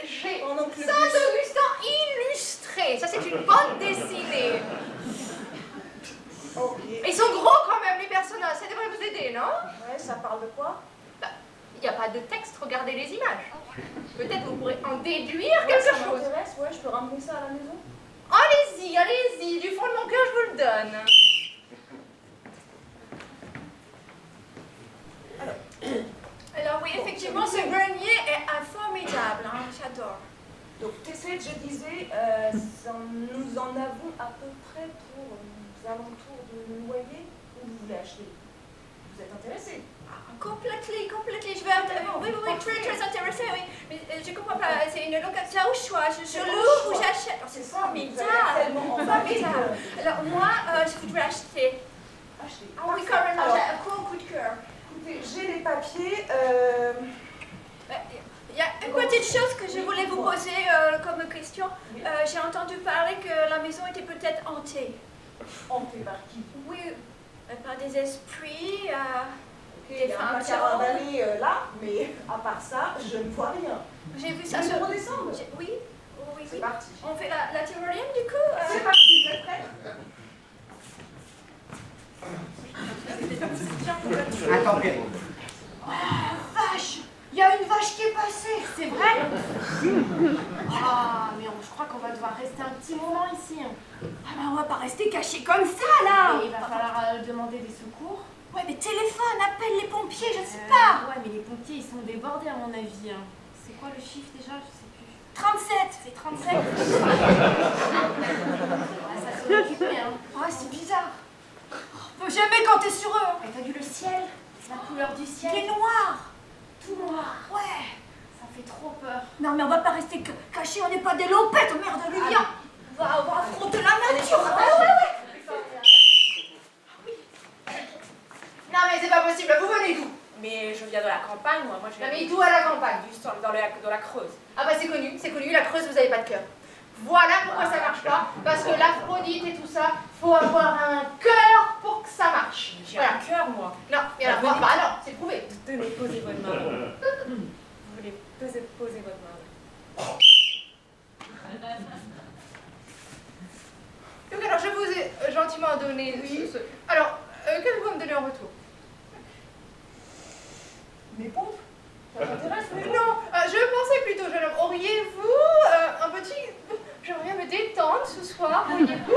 j'ai Pendant que le Saint-Augustin illustré. Ça, c'est une bande dessinée. Ok. Ils sont gros quand même, les personnages. Ça devrait vous aider, non? Ouais, ça parle de quoi? Il n'y a pas de texte, regardez les images. Peut-être vous pourrez en déduire quelque ça chose. m'intéresse, ouais, je peux ramener ça à la maison? Allez-y, du fond de mon cœur, je vous le donne. Alors oui, effectivement, ce grenier est formidable, hein, j'adore. Donc T7, je disais, nous en avons à peu près pour aux alentours de loyer où vous voulez acheter. Vous êtes intéressé? Complètement. Je vais... Oui, très intéressé, oui. Mais je comprends pas, c'est une location au choix. Je loue ou j'achète. Oh, c'est formidable. Formidable. Alors moi, je voudrais acheter. Acheter. Ah oui, carrément, j'ai un coup de cœur. Écoutez, j'ai les papiers. Il y a une petite chose que je voulais vous poser comme question. J'ai entendu parler que la maison était peut-être hantée. Hantée par qui? Oui, par des esprits. Il y a un carabalé là, mais à part ça, je ne vois rien. J'ai vu ça sur... sur... redescendre? Oui. C'est parti. On fait la tyrolienne du coup C'est parti, vous êtes prêts? Intempérie. Oh, vache! Il y a une vache qui est passée! C'est vrai? Ah, mais je crois qu'on va devoir rester un petit moment ici. Ah ben on va pas rester cachés comme ça là! Et il va falloir demander des secours. Ouais, mais téléphone, appelle les pompiers, je sais pas! Ouais, mais les pompiers ils sont débordés à mon avis. C'est quoi le chiffre déjà? Je sais plus. 37! C'est 37? Ça se occupé, hein. Ah, c'est bizarre! On peut jamais compter sur eux! Et t'as vu le ciel? La couleur du ciel? Il est noir! Tout noir. Ouais! Ça fait trop peur. Non, mais on va pas rester cachés, on n'est pas des lopettes, merde, Olivia! On va affronter la nature! Ah ouais! Non, mais c'est pas possible, vous venez d'où? Mais je viens de la campagne, moi. Non, mais d'où à la campagne? Dans la Creuse. Ah bah c'est connu, la Creuse, vous avez pas de cœur. Voilà pourquoi ça marche pas. Parce que l'Aphrodite et tout ça, faut avoir un cœur pour que ça marche. J'ai un cœur, moi. Non, et alors, bah non, c'est prouvé. Tenez, posez votre main. Vous voulez poser votre main. Donc alors, je vous ai gentiment donné ce... Alors, qu'est-ce que vous me donnez en retour? Mes pompes? Ça t'intéresse, mais Non, je pensais plutôt, jeune homme, auriez-vous un petit... J'aimerais bien me détendre ce soir, voyez-vous?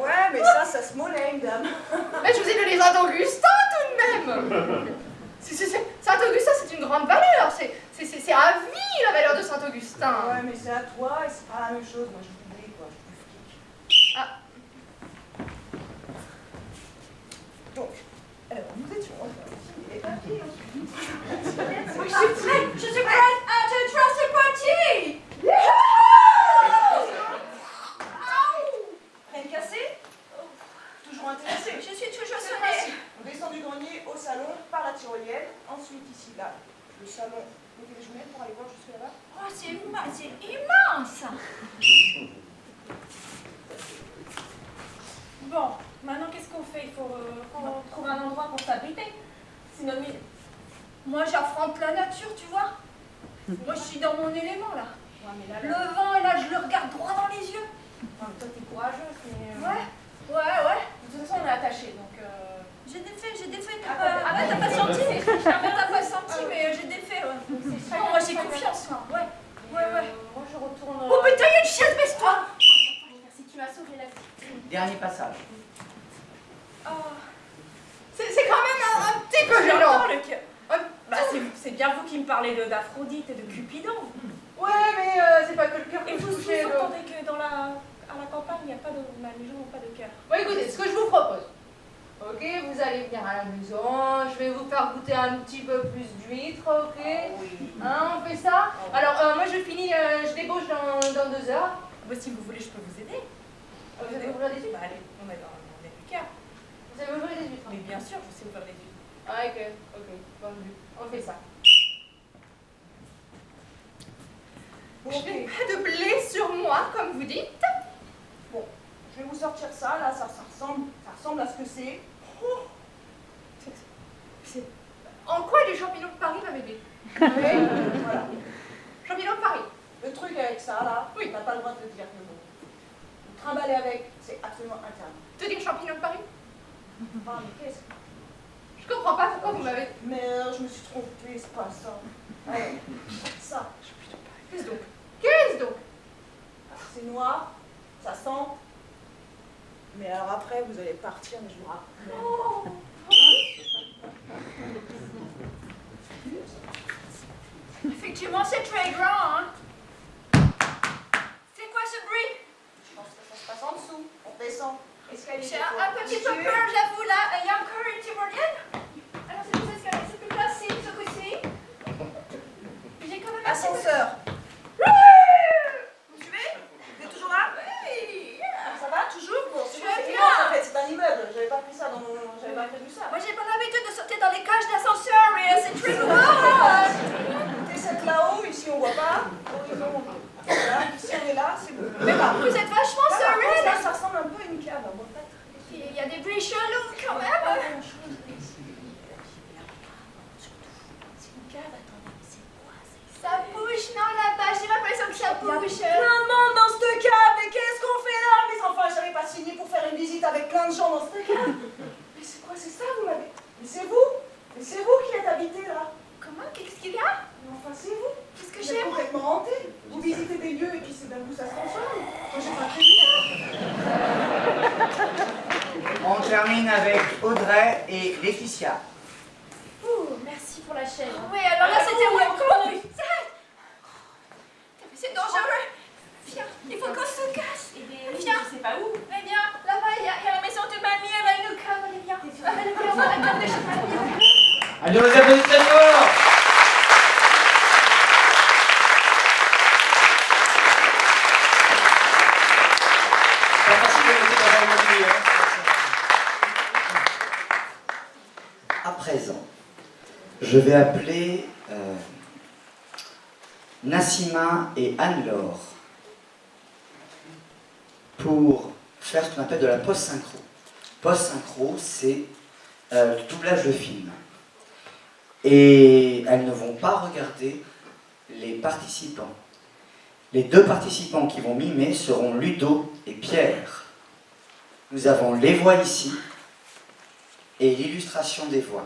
Ouais, mais ça se mollet, dame. Mais je vous ai donné Saint-Augustin tout de même. Saint-Augustin, c'est une grande valeur, c'est à vie la valeur de Saint-Augustin. Ouais, mais c'est à toi et c'est pas la même chose. Moi, je voulais, quoi. Je suis flic. Ah. Donc, alors, nous étions les papiers. Oui, je suis prête à te trust party. Rien cassé? Toujours intéressé? Je suis toujours C'est sonnée. facile. On descend du grenier au salon par la tyrolienne. Ensuite, ici, là, le salon. Mettez les jumelles pour aller voir jusque là-bas. Oh, c'est immense. Bon, maintenant qu'est-ce qu'on fait? Il faut qu'on trouve un endroit pour s'abriter. Sinon, Moi, j'affronte la nature, tu vois. Moi, je suis dans mon élément, là. ouais, mais là, Le vent est là, je le regarde droit dans les yeux. toi, t'es courageuse, mais... Ouais. De toute façon, on est attachés, donc... J'ai des faits. Ah ouais, t'as pas senti? T'as pas senti, mais j'ai des faits, ouais. Non, moi, j'ai confiance, moi. Ouais. Moi, je retourne... Oh putain, il y a une chienne, baisse-toi. Merci, tu m'as sauvé la vie. Dernier passage. C'est quand même un petit peu J'entends gênant. le cœur. Bah, c'est bien vous qui me parlez d'Aphrodite et de Cupidon. Ouais, mais c'est pas que le cœur Et que je vous touchais. entendez que à la campagne, il n'y a pas de... les gens n'ont pas de cœur. Bon, écoutez, ce que je vous propose. Ok, vous allez venir à la maison, je vais vous faire goûter un petit peu plus d'huîtres, ok? Hein, on fait ça? Alors, moi je finis, je débauche dans 2 heures. Bah, si vous voulez, je peux vous aider. Vous savez ouvrir des huîtres? Bah, allez, on est du cœur. Vous savez ouvrir des huîtres? Mais bien sûr, je sais ouvrir les huîtres. Ah, ok, vendu. On fait ça. Je n'ai pas de blé sur moi, comme vous dites. Bon, je vais vous sortir ça. Là, ça ressemble à ce que c'est. En quoi les champignons de Paris va m'aider? Voilà. Champignons de Paris. Le truc avec ça, là, Oui. t'as pas le droit de le dire que bon. Trimballer avec, c'est absolument interdit. Te dire champignons de Paris? Ah, mais qu'est-ce que... Je comprends pas pourquoi vous m'avez... Merde, je me suis trompée, c'est pas ça. Allez, ça. Qu'est-ce donc? Qu'est-ce donc? C'est noir, ça sent. Mais alors après, vous allez partir, mais je vous rappelle. Effectivement, c'est très grand, hein? C'est quoi ce bruit? Je pense que ça se passe en dessous. On descend. Escalier. J'ai un petit peu peur, j'avoue, là. Il y a encore une tyrolienne? Alors, c'est plus escalier, c'est plus classique, ce coup-ci. J'ai quand même un petit peu... Ascenseur. Vous suivez? Vous êtes toujours là? Oui. Ça va? Toujours? Bon, Je c'est vais c'est bien. immense, en fait, c'est un immeuble. J'avais pas pris ça dans mon... J'avais pas prévu ça. Moi, j'ai pas l'habitude de sauter dans les cages d'ascenseur, mais c'est très loin. Écoutez, cette là-haut, ici on voit pas. Horizon. Voilà, ici on est là, c'est bon. Mais bah, vous êtes vachement Là, par contre, sereine. là, ça ressemble un peu à une cave. Bon, pas très... Il y a des bruits chelous, quand Pas même. grand-chose ici. C'est une cave, attendez, c'est quoi? Ça bouge, non, là-bas, j'ai l'impression que ça bouge. Plein de monde dans cette cave, mais qu'est-ce qu'on fait là? Mais enfin, j'avais pas signé pour faire une visite avec plein de gens dans cette cave. Mais c'est quoi, c'est ça, vous m'avez... Mais c'est vous? Mais c'est vous qui êtes habité là? Comment? Qu'est-ce qu'il y a? Mais enfin, c'est vous? Qu'est-ce que Vous j'ai, êtes moi? complètement hanté. Vous visitez des lieux et puis c'est d'un coup ça se transforme. Moi, j'ai pas prévu ça. On termine avec Audrey et Laetitia. Ouh, merci pour la chaîne. Oui, alors là, c'était moi. Comment? C'est dangereux. Viens, il faut qu'on se casse. Viens. Je sais pas où. Mais viens, là-bas, il y a la maison de mamie, elle a une cave, allez, viens. Allez, viens, on va la cave de chez mamie. Allez, on applaudit très fort. Pas facile de monter dans un immobilier, hein. À présent, je vais appeler Nassima et Anne-Laure pour faire ce qu'on appelle de la post-synchro. Post-synchro, c'est le doublage de film. Et elles ne vont pas regarder les participants. Les deux participants qui vont mimer seront Ludo et Pierre. Nous avons les voix ici et l'illustration des voix.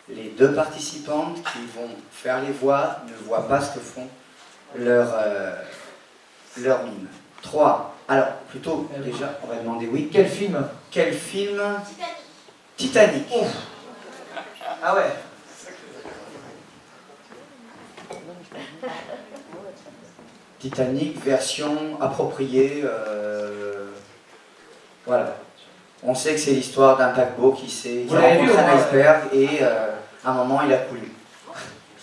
Les deux participantes qui vont faire les voix ne voient pas ce que font leurs mimes. 3. Alors, plutôt, déjà, on va demander oui. Quel film? Quel film? Titanic. Oh. Ah ouais. Titanic, version appropriée. Voilà. On sait que c'est l'histoire d'un paquebot qui a rencontré un iceberg et à un moment il a coulé.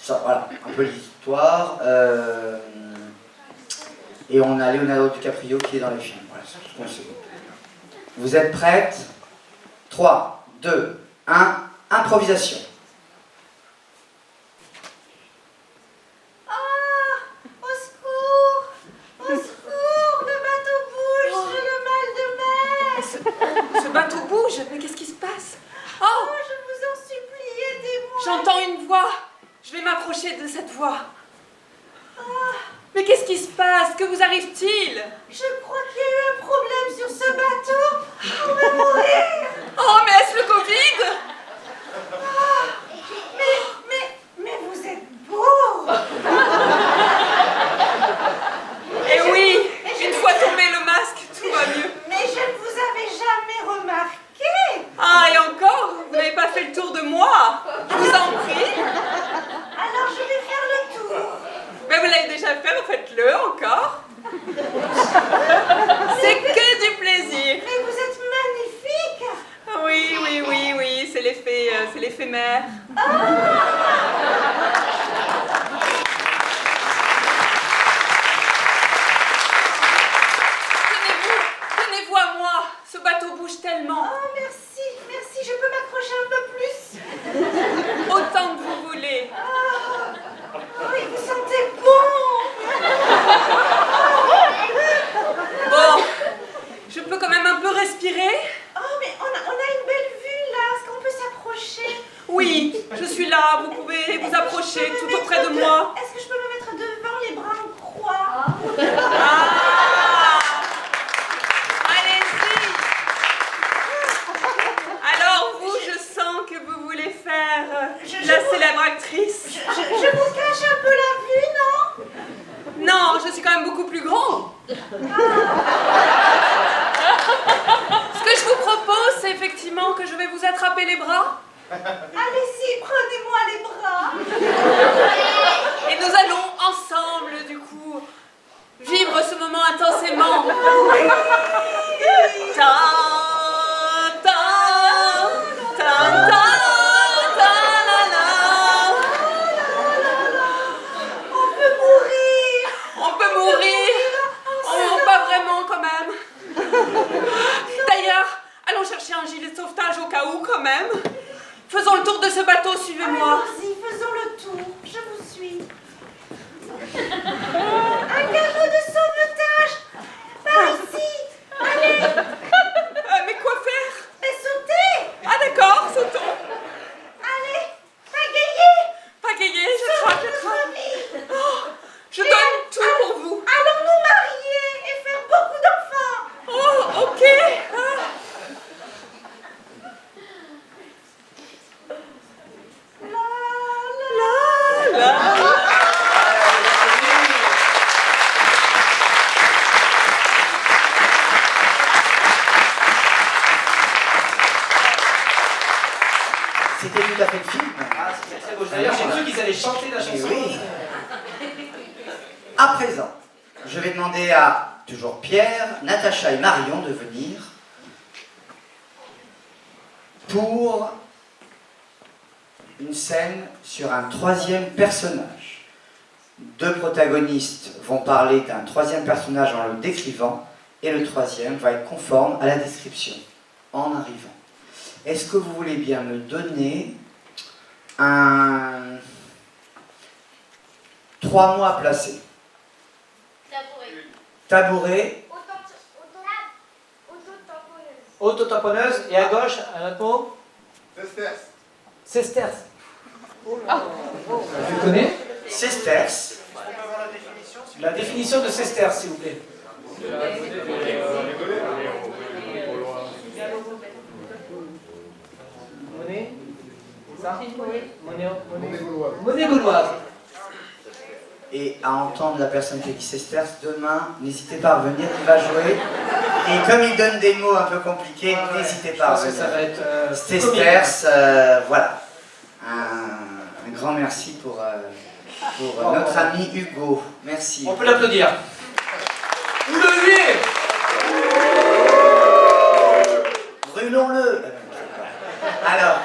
Ça, voilà, un peu l'histoire. Et on a Leonardo DiCaprio qui est dans les films. Voilà, c'est tout ce qu'on sait. Vous êtes prêtes? 3, 2, 1, improvisation. Ce bateau bouge, mais qu'est-ce qui se passe? Oh, je vous en supplie, aidez-moi. J'entends une voix. Je vais m'approcher de cette voix. Mais qu'est-ce qui se passe? Que vous arrive-t-il? Je crois qu'il y a eu un problème sur ce bateau. On va mourir. Oh, mais est-ce le Covid? Mais vous êtes beau. Eh oui, une fois tombé le masque, tout va mieux. Mais je ne vous avais jamais remarqué. Ah, et encore, vous n'avez pas fait le tour de moi. Je vous en prie. Alors je vais faire le tour. Mais vous l'avez déjà fait, faites-le encore. C'est que du plaisir. Mais vous êtes magnifique. Oui, c'est l'éphémère. Tenez-vous à moi, ce bateau bouge tellement. Oh, merci, je peux m'accrocher un peu plus. Autant que vous voulez. Oui, vous sentez bon. Bon, je peux quand même un peu respirer. Oh, mais on a une belle vue là, est-ce qu'on peut s'approcher? Oui, je suis là, vous pouvez vous approcher tout auprès de moi. Est-ce que je peux me mettre devant les bras en croix? Allez-y. Alors vous, je sens que vous voulez faire la célèbre actrice. Je vous cache un peu la vue, non? Non, je suis quand même beaucoup plus grand. Ce que je vous propose, c'est effectivement que je vais vous attraper les bras. Allez-y, prenez-moi les bras. Et nous allons ensemble, du coup, vivre ce moment intensément. Ta, ta, ta, ta, ta, la, la. On peut mourir. On peut mourir. Oh, pas vraiment quand même. D'ailleurs, allons chercher un gilet de sauvetage au cas où quand même. Faisons le tour de ce bateau, suivez-moi. Allons-y, faisons le tour. Je vous suis. Un canot de sauvetage. Par ici. Allez. Mais quoi faire? Mais sautez. Ah d'accord, sautons. Allez, pagayez. Pagayez, je craque. Oh, je donne tout pour vous. Allons nous marier et faire beaucoup d'enfants. Oh, ok. C'était tout à fait le film. Ah, c'était très beau. D'ailleurs, j'ai cru qu'ils allaient chanter la chanson. Oui. À présent, je vais demander à toujours Pierre, Natacha et Marion de venir pour une scène sur un troisième personnage. Deux protagonistes vont parler d'un troisième personnage en le décrivant et le troisième va être conforme à la description en arrivant. Est-ce que vous voulez bien me donner 3 3 mots à placer. Tabouret. Autotamponneuse. Et à gauche, un autre mot? Sesterce. Tu connais? Sesterce. La définition de sesterce, s'il vous plaît. Monnaie? Ça? Monnaie gauloise. Et à entendre la personne qui dit sesterce, demain, n'hésitez pas à revenir, il va jouer. Et comme il donne des mots un peu compliqués, n'hésitez pas à revenir. Ça va être sesterce, voilà. Un grand merci pour notre ami Hugo. Merci. On peut l'applaudir. Où le huer? Brûlons-le. Alors,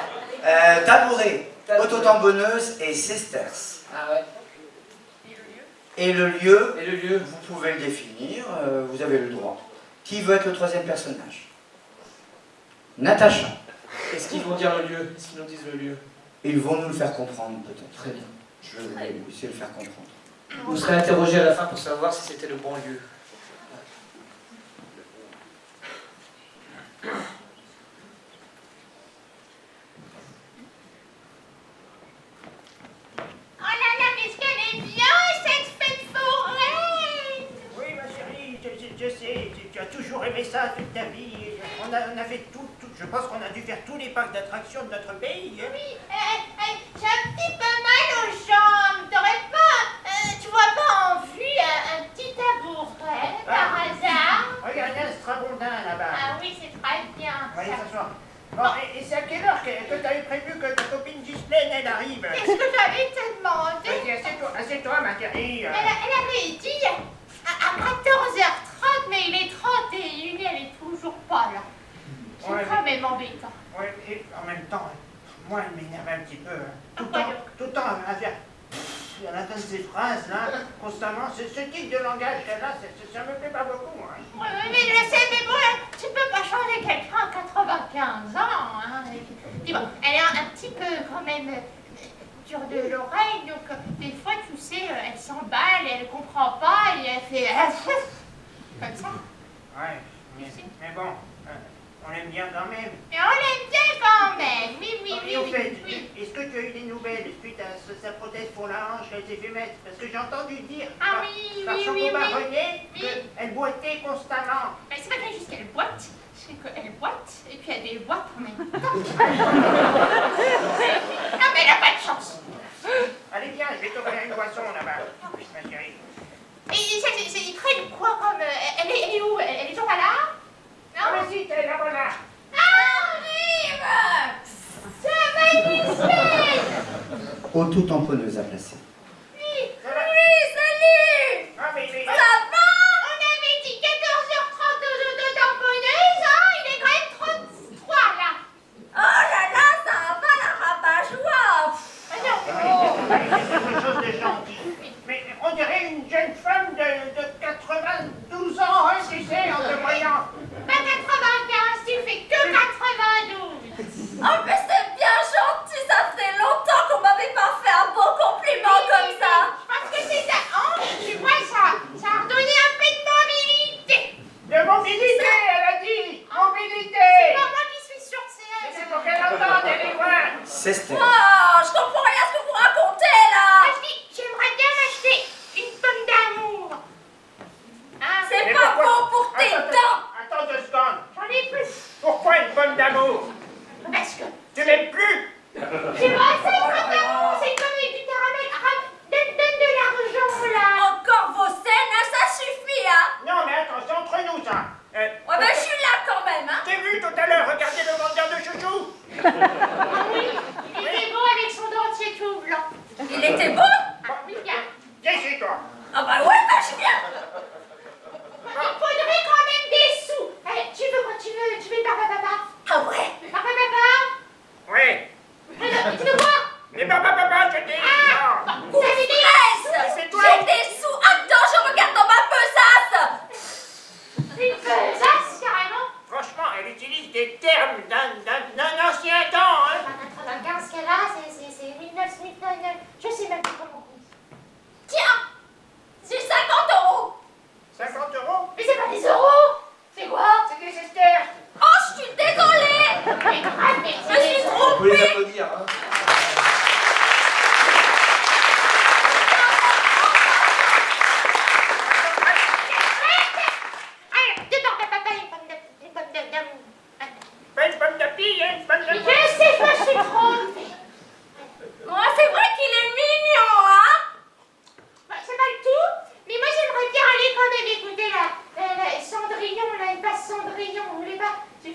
tabouret, autotambonneuse et sesterce. Ah ouais. Et le lieu, Et le lieu? vous pouvez le définir, vous avez le droit. Qui veut être le troisième personnage? Natacha. Est-ce qu'ils vont dire le lieu? Est-ce qu'ils nous disent le lieu? Ils vont nous le faire comprendre peut-être. Très bien. Je vais essayer de le faire comprendre. Vous serez interrogé à la fin pour savoir si c'était le bon lieu. Oh là là, mais ce qu'elle est bien, cette fête foraine! Oui, ma chérie, je sais, tu as toujours aimé ça toute ta vie. On a fait tout, je pense qu'on a dû faire tous les parcs d'attractions de notre pays. Hein. Oui, j'ai un petit peu mal aux jambes. T'aurais pas, tu vois pas en vue un petit tabouret par hasard? Regarde, il y a un strabondin là-bas. Ah oui, c'est très bien. Allez s'asseoir. Bon, et c'est à quelle heure que tu avais prévu que ta copine Ghislaine, elle arrive? Qu'est-ce que j'allais te demander? Vas-y, assieds-toi, ma chérie. Elle avait dit à 14h30, mais il est 31, elle est toujours pas là. C'est Ouais, quand même embêtant. Ouais, et en même temps, moi, elle m'énerve un petit peu. Tout Pourquoi le temps, à faire... à la fin de ces phrases, là, constamment, ce type de langage qu'elle a, ça me plaît pas beaucoup. Hein. Oui, mais je sais, mais bon, tu peux pas changer quelqu'un à 95 ans. Hein. Dis-moi, elle est un petit peu quand même dure de l'oreille, donc des fois, tu sais, elle s'emballe, elle comprend pas, et elle fait... comme ça. Ouais, mais bon, on l'aime bien quand même. Mais on l'aime bien quand même, oui. Au fait, est-ce que tu as eu des nouvelles suite à sa prothèse pour la hanche qu'elle s'est fait mettre? Parce que j'ai entendu dire par son copain René qu'elle boitait constamment. Mais c'est pas vrai, juste qu'elle boite, c'est qu'elle boite, et puis elle déboîte en même temps. Non, mais elle a pas de chance. Allez, viens, je vais t'offrir une boisson là-bas, ma chérie. Et ça, il traîne quoi comme... Elle est où? Elle est toujours pas là? Non? Ah, vas-y, t'es là, voilà. Arrive! Ça va, Ghislaine! Autotamponneuse à placer. Oui, salut! Ah, mais... Ça va? On avait dit 14h30 aux autotamponneuses, hein? Il est quand même 33 là. Oh là là, ça va la rabat-joie! C'est quelque chose de gentil. Mais on dirait une jeune femme de 92 ans, hein, tu sais, en te voyant. Pas 95, tu fais que 92. Oh, mais c'est bien gentil, ça fait longtemps qu'on m'avait pas fait un beau compliment comme ça. Parce que c'est ta hanche, tu vois, ça a redonné un peu de mobilité. De mobilité, elle a dit. Mobilité. C'est pas moi qui suis sur scène. Mais c'est pour qu'elle entende, elle est loin. Sesterce. Oh, je comprends rien à ce que vous racontez là. Je dis, j'aimerais bien m'acheter une pomme d'amour. Hein? C'est Mais pas pourquoi- bon pour tes dents. Attends 2 secondes. J'en ai plus. Pourquoi une pomme d'amour? Parce que... Tu m'aimes plus? C'est pas ça, une pomme d'amour. C'est comme avec du caramel. Donne de l'argent là. Encore vos scènes, hein, ça suffit, hein. Non, mais attends, c'est entre nous, ça. Ouais, ben je suis là quand même, hein. T'es vu tout à l'heure, regardez le vendeur de chouchou. Ah oui, il était beau avec son dentier tout blanc. Il était beau? Ah oui, bien. Viens chez toi. Ah bah ouais, bah je viens. Il faudrait quand même des sous. Allez, tu veux quoi? Tu veux le papa? Ah ouais. Papa? Ouais. Tu veux quoi? Mais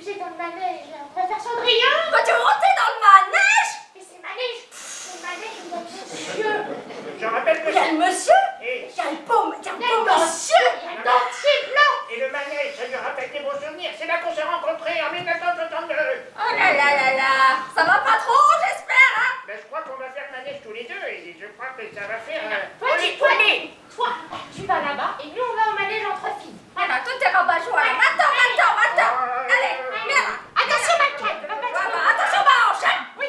j'ai dans le manège, on va faire Cendrillon. Quoi, tu veux monter dans le manège? Mais c'est manège, il y a le monsieur. Je rappelle que Il y a le monsieur? Et Il y a le beau monsieur? Il y a le dentier blanc. Et le manège, ça lui rappelle des bons souvenirs. C'est là qu'on s'est rencontrés en 1962. Oh là là là là. Ça va pas trop, j'espère, hein? Ben, je crois qu'on va faire manège tous les deux et je crois que ça va faire... Toi, tu vas là-bas et nous on va au manège entre filles. Ah bah, toi t'es rabat-joie là. Attends. Allez, viens. Attention, Macan, ne va pas trop. Attention, ma hanche, hein? Oui.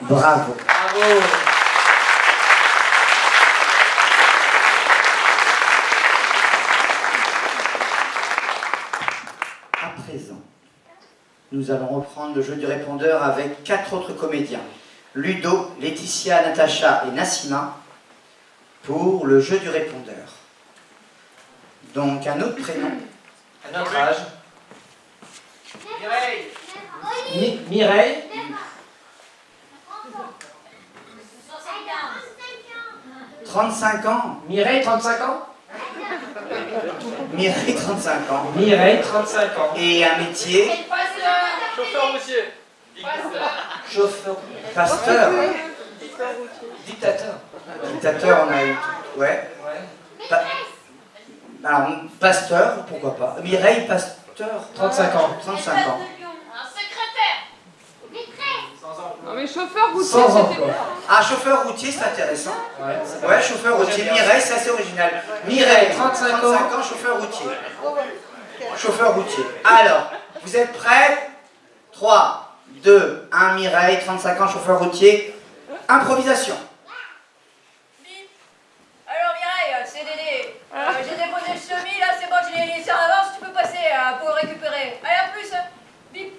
Bravo. Bravo. À présent, nous allons reprendre le jeu du répondeur avec 4 autres comédiens. Ludo, Laetitia, Natacha et Nassima pour le jeu du répondeur. Donc un autre prénom. À notre âge. Mireille. 35 ans. Mireille, 35 ans. Mireille, 35 ans. Mireille, 35 ans. Et un métier. Chauffeur routier. Chauffeur. Pasteur. Dictateur. Dictateur, on a eu. Ouais. Pa- Alors, pasteur, pourquoi pas. Mireille, pasteur. 35 ans. 35 ans. Un secrétaire. Non mais chauffeur routier, Sans c'était emploi. Ah, chauffeur routier, c'est intéressant. Ouais, chauffeur routier. Mireille, c'est assez original. Mireille, 35 ans. ans, chauffeur routier. Chauffeur routier. Alors, vous êtes prêts? 3, 2, 1, Mireille, 35 ans, chauffeur routier. Improvisation. Alors Mireille, c'est Dédé. J'ai déposé le semis, là c'est bon, je l'ai laissé en avance, tu peux passer pour le récupérer. Allez, à plus. Bip.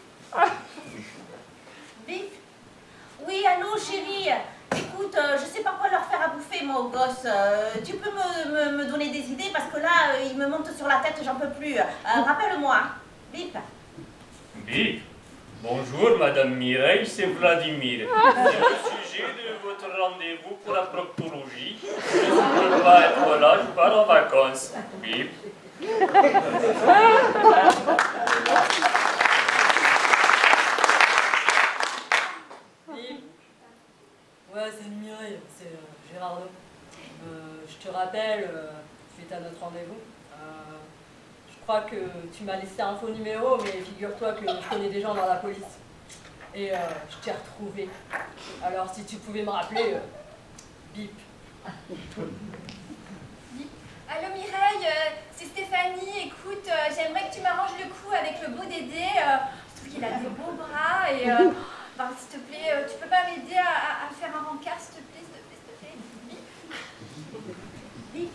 Bip. Oui, allô chérie. Écoute, je sais pas quoi leur faire à bouffer moi aux gosses. Tu peux me donner des idées parce que là, ils me montent sur la tête, j'en peux plus. Rappelle-moi. Bip. Bip. Bonjour Madame Mireille, c'est Vladimir. C'est au sujet de votre rendez-vous pour la proctologie. Je ne peux pas être là, je pars en vacances. Bip. Ouais, c'est Mireille, c'est Gérardo. Je te rappelle, suite à notre rendez-vous, je crois que tu m'as laissé un faux numéro, mais figure-toi que je connais des gens dans la police. Et je t'ai retrouvé. Alors si tu pouvais me rappeler, bip. Allô Mireille, c'est Stéphanie. Écoute, j'aimerais que tu m'arranges le coup avec le beau Dédé. Je trouve qu'il a des beaux bras et s'il te plaît, tu peux pas m'aider à faire un rencard, s'il te plaît, Bip.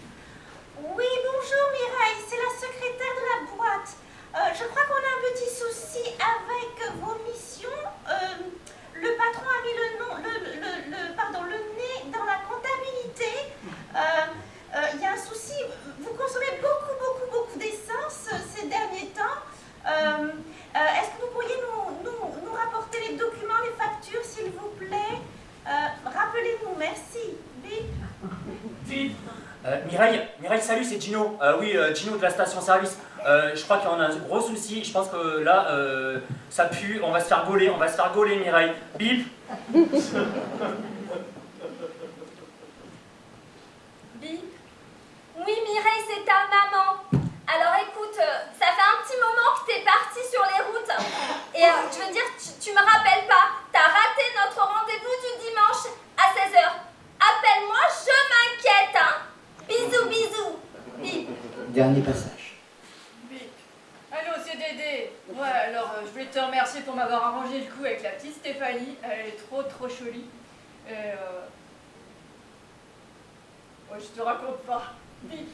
Oui, bonjour Mireille, c'est la secrétaire de la boîte. Je crois qu'on a un petit souci avec vos missions. Le patron a mis le nez dans la comptabilité. Il y a un souci. Vous consommez beaucoup d'essence ces derniers temps. Est-ce que vous pourriez nous rapporter les documents, les factures, s'il vous plaît? Rappelez-nous, merci. Bip. Mireille, salut, c'est Gino. Oui, Gino de la station-service. Je crois qu'il y en a un gros souci. Je pense que là, ça pue. On va se faire gauler, Mireille. Bip. Bip. Oui, Mireille, c'est ta maman. Alors écoute, ça fait un petit moment que t'es partie sur les routes. Et je veux dire, tu me rappelles pas. T'as raté notre rendez-vous du dimanche à 16h. Appelle-moi, je m'inquiète, hein. Bisous. Bip. Dernier passage. Bip. Allô, c'est Dédé. Ouais, alors je voulais te remercier pour m'avoir arrangé le coup avec la petite Stéphanie. Elle est trop jolie. Et ouais, je te raconte pas. Bip.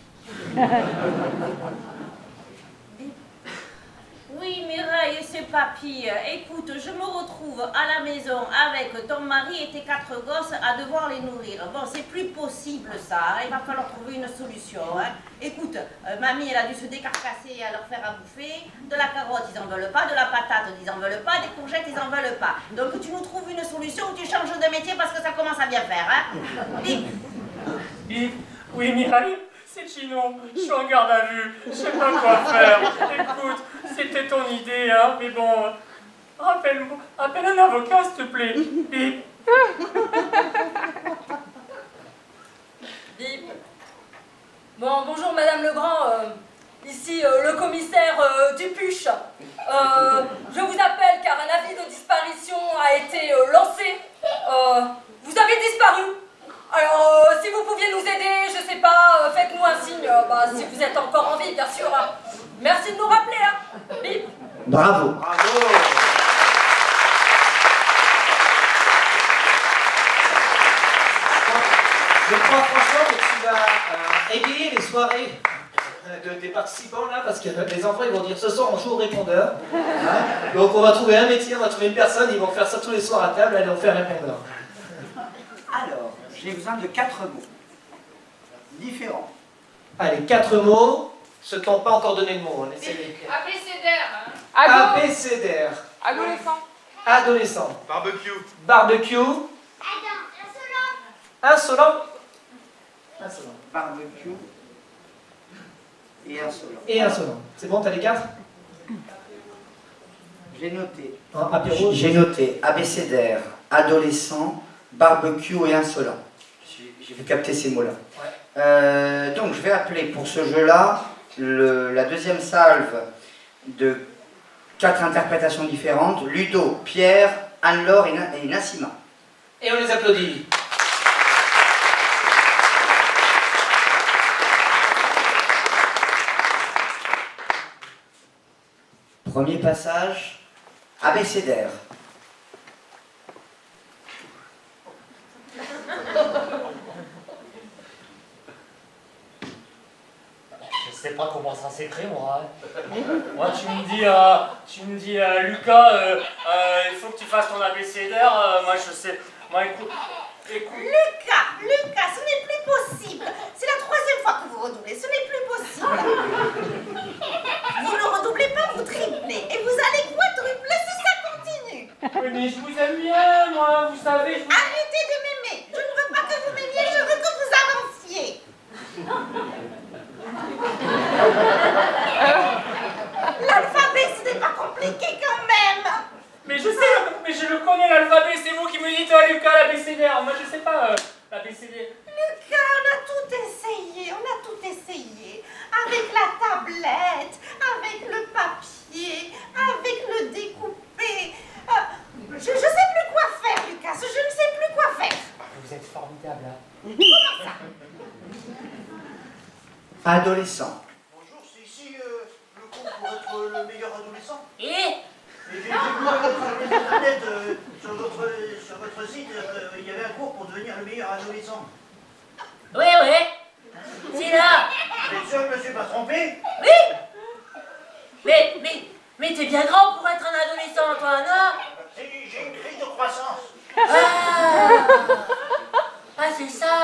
Oui, Mireille, c'est papy. Écoute, je me retrouve à la maison avec ton mari et tes 4 gosses à devoir les nourrir. Bon, c'est plus possible ça. Il va falloir trouver une solution. Hein. Écoute, mamie, elle a dû se décarcasser à leur faire à bouffer. De la carotte, ils en veulent pas. De la patate, ils en veulent pas. Des courgettes, ils en veulent pas. Donc tu nous trouves une solution ou tu changes de métier parce que ça commence à bien faire. Hein. Bip. Bip. Oui, Mireille, c'est Gino, je suis en garde à vue, je sais pas quoi faire. Écoute, c'était ton idée, hein, mais bon, appelle un avocat, s'il te plaît. Bip. Bip. Bon, bonjour Madame Legrand, ici le commissaire Dupuche. Je vous appelle car un avis de disparition a été lancé. Vous avez disparu. Alors, si vous pouviez nous aider, je sais pas, faites-nous un signe, si vous êtes encore en vie, bien sûr. Merci de nous rappeler, hein. Bip. Bravo. Bravo. Je crois franchement que tu vas égayer les soirées des participants là, parce que les enfants ils vont dire ce soir on joue au répondeur. Hein, donc on va trouver un métier, on va trouver une personne, ils vont faire ça tous les soirs à table, allez on fait un répondeur. Alors, j'ai besoin de 4 mots différents. Allez, 4 mots, je ne t'ont pas encore donné le mot, on essaie d'écrire. Abécédaire. Abécédaire. Adolescent. Adolescent. Barbecue. Barbecue. Insolent. Insolent. Barbecue et insolent. Et insolent. C'est bon, t'as les 4? J'ai noté. Apéro. J'ai noté abécédaire, adolescent, barbecue et insolent. J'ai vu capter ces mots-là. Ouais. Donc je vais appeler pour ce jeu-là la deuxième salve de 4 interprétations différentes. Ludo, Pierre, Anne-Laure et Nassima. Et on les applaudit. Premier passage, abécédaire. Je sais pas comment ça s'écrit, moi. Moi, tu me dis, Lucas, il faut que tu fasses ton abécédaire. Moi, je sais. Moi, écoute. Lucas, ce n'est plus possible. C'est la 3e fois que vous redoublez, ce n'est plus possible. Vous ne redoublez pas, vous triplez. Et vous allez quadrupler si ça continue. Oui, mais je vous aime bien, moi, vous savez. Arrêtez de m'aimer. Je ne veux pas que vous m'aimiez, je veux que vous avanciez. L'alphabet, ce n'est pas compliqué quand même. Mais je sais, mais je le connais l'alphabet, c'est vous qui me dites, toi, Lucas, l'abécédaire. Moi, je sais pas l'abécédaire. Lucas, on a tout essayé, avec la tablette, avec le papier, avec le découpé. Je ne sais plus quoi faire, Lucas, je ne sais plus quoi faire. Vous êtes formidable, hein. Comment ça? Adolescent. Bonjour, c'est ici le cours pour être le meilleur adolescent. Et j'ai vu sur internet, sur votre site, il y avait un cours pour devenir le meilleur adolescent. Oui, c'est là. Vous êtes sûr que je ne me suis pas trompé? Oui. Mais t'es bien grand pour être un adolescent, toi, non? J'ai une crise de croissance. Ah, c'est ça.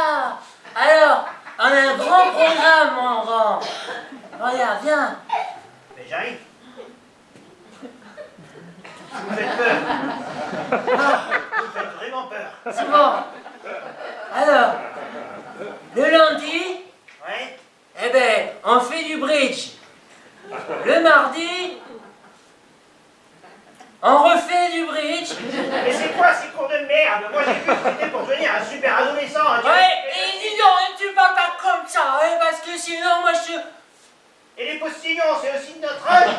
Alors, on a un grand programme, mon grand. Regarde, viens. Mais j'arrive. Vous me faites peur. Vous me faites vraiment peur. C'est bon. Alors, le lundi, Ouais. eh ben, on fait du bridge. Le mardi, on refait du bridge. Mais c'est quoi ces cours de merde? Moi j'ai cru que c'était pour devenir un super adolescent. Hein, Ouais, et dis donc, tu parles pas comme ça, hein, parce que sinon, moi, je... Et les postillons, c'est aussi de notre âge.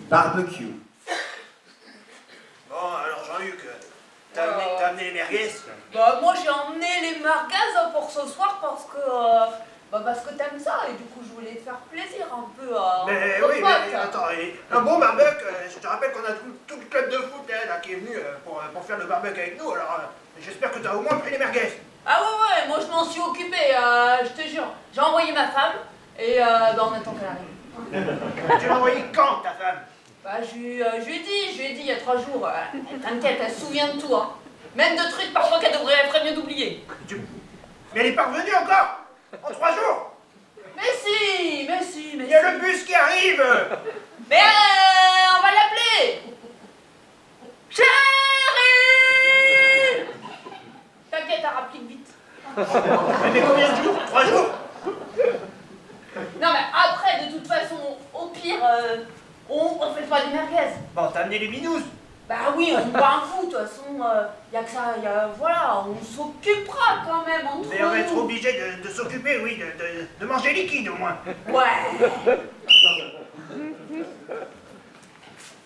Barbecue. Bon, alors Jean-Luc, t'as amené les merguez? Moi j'ai emmené les merguez pour ce soir parce que t'aimes ça et du coup je voulais te faire plaisir un peu. Mais oui, mais attends, un bon barbecue, je te rappelle qu'on a tout le club de foot là, qui est venu pour faire le barbecue avec nous, alors j'espère que t'as au moins pris les merguez. Ah ouais, moi je m'en suis occupée, je te jure. J'ai envoyé ma femme et on attend qu'elle arrive. Tu l'as envoyé quand ta femme? Je lui ai dit il y a 3 jours. T'inquiète, elle se souvient de tout, hein. Même de trucs parfois qu'elle ferait mieux d'oublier. Mais elle est pas revenue encore? En 3 jours? Mais si. Il y a le bus qui arrive. Mais on va l'appeler. Chérie! T'inquiète, elle rapplique vite. Mais combien de jours? 3 jours? Non mais après, de toute façon, au pire, on fait pas des merguez. Bon, t'as amené les binous? Bah oui, on boit un coup, de toute façon, y a que ça, voilà, on s'occupera quand même entre Mais on va être nous. obligé de s'occuper, oui, de manger liquide au moins. Ouais.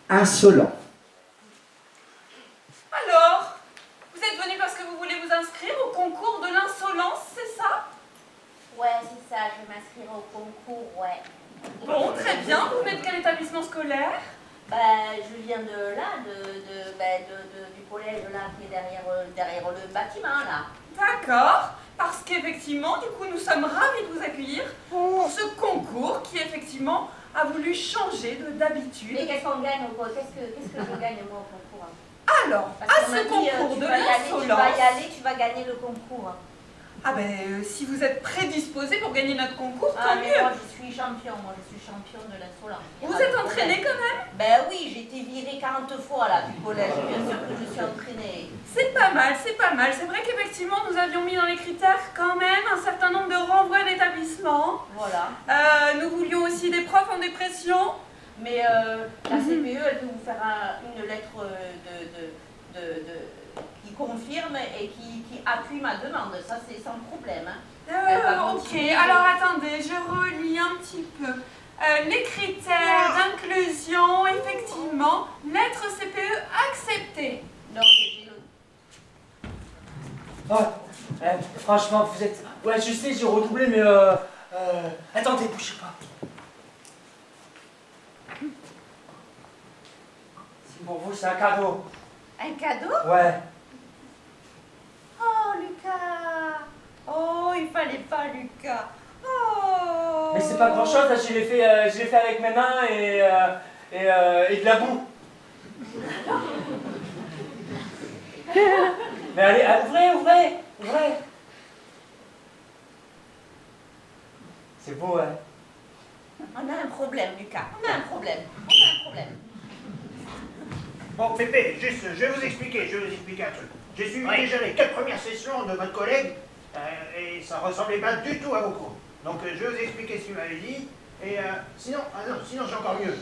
Insolent. Alors, vous êtes venu parce que vous voulez vous inscrire au concours de l'insolence, c'est ça? Ouais, c'est ça, je vais m'inscrire au concours, ouais. Bon, très bien. Vous venez de quel établissement scolaire? Bah, je viens de là, du collège là qui est derrière le bâtiment là. D'accord. Parce qu'effectivement, du coup, nous sommes ravis de vous accueillir pour ce concours qui, effectivement, a voulu changer d'habitude. Mais qu'est-ce qu'on gagne au concours? Qu'est-ce que je gagne moi au concours? Alors, Parce à qu'on m'a ce dit, concours tu de vas y aller, l'insolence... tu vas y aller, tu vas gagner le concours. Ah ben, si vous êtes prédisposé pour gagner notre concours, Ah, tant mais mieux. moi je suis championne de l'insolence. Vous êtes entraîné quand même? Ben oui, j'ai été virée 40 fois là du collège, bien sûr que je suis entraînée. C'est pas mal, c'est pas mal. C'est vrai qu'effectivement, nous avions mis dans les critères quand même un certain nombre de renvois d'établissements. Voilà. Nous voulions aussi des profs en dépression. Mais la CPE, elle peut vous faire une lettre qui confirme et qui appuie ma demande. Ça, c'est sans problème. Hein. Elle va Ok, continuer. alors attendez, je relis un petit peu. Les critères d'inclusion, effectivement, lettre CPE acceptée. Donc, j'ai le... Oh, franchement, vous êtes... Ouais, je sais, j'ai redoublé, mais attendez, bougez pas. C'est pour vous, c'est un cadeau. Un cadeau? Ouais. Oh, Lucas! Oh, il fallait pas, Lucas! Oh! Mais c'est pas grand chose, là, je l'ai fait avec mes mains et de la boue. Mais allez, ouvrez. C'est beau, hein? On a un problème, Lucas. On a un problème. Bon, Pépé, juste, je vais vous expliquer un truc. J'ai suivi déjà les 4 premières sessions de votre collègue et ça ressemblait pas du tout à vos cours. Donc je vais vous expliquer ce qu'il m'avait dit et sinon j'ai encore mieux.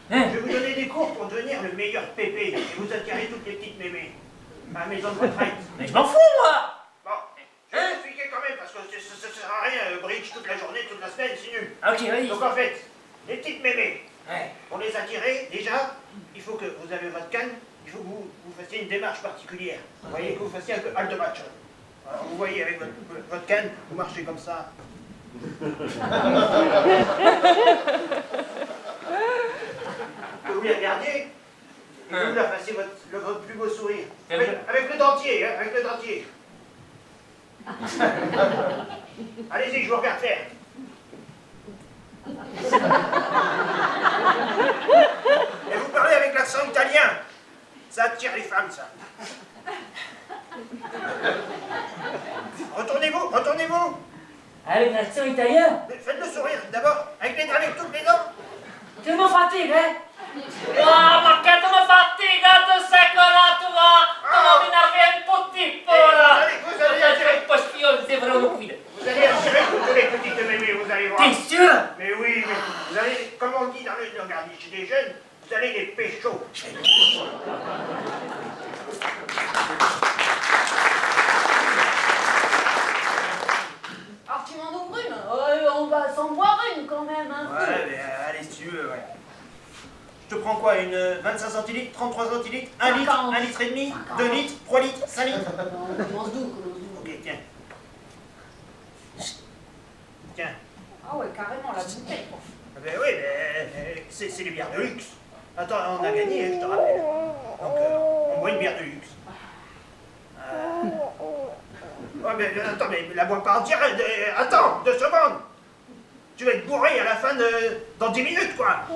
Je vais vous donner des cours pour devenir le meilleur Pépé et vous attirer toutes les petites mémés à la maison de retraite. Mais je m'en fous, moi! Bon, je vais vous expliquer quand même parce que ça sert à rien, bridge toute la journée, toute la semaine, c'est nul. Ok, oui. Donc en fait, les petites mémés, pour les attirer, déjà, il faut que vous avez votre canne, il faut que vous fassiez une démarche particulière. Vous voyez, que vous fassiez un peu halte de match. Alors vous voyez avec votre canne, vous marchez comme ça. Que vous les regardiez, et que vous leur fassiez votre plus beau sourire. Avec le dentier, hein, avec le dentier. Allez-y, je vous regarde faire. Et vous parlez avec l'accent italien. Ça attire les femmes, ça. Retournez-vous. Avec l'accent italien? Faites le sourire, d'abord, avec toutes les dents. Tu mi fatiga, eh? Ah, ma che tu mi fatiga, tu sei colato, tu mi nervi un po' tipo, là. Vous allez attirer... pas spion, c'est vraiment qui. Vous allez attirer toutes les petites mémés, vous allez voir. T'es sûr? Mais oui, mais vous allez, comme on dit dans le garniche des jeunes, vous allez les pécho. Alors tu m'en ouvres une? On va s'en boire une quand même, un peu. Ouais, mais allez, si tu veux, ouais. Je te prends quoi, une 25 centilitres, 33 centilitres, 1 litre, 1 litre et demi, 2 litres, 3 litres, 5 litres? Commence doux. Ok, tiens. Tiens. Ah ouais, carrément, la bouteille. Ah ben oui, mais c'est les bières de luxe. Attends, on a gagné, je te rappelle. Donc, on boit une bière de luxe. Ouais, mais attends, mais la bois pas entière. Attends, 2 secondes. Tu vas être bourré à la fin dans 10 minutes, quoi.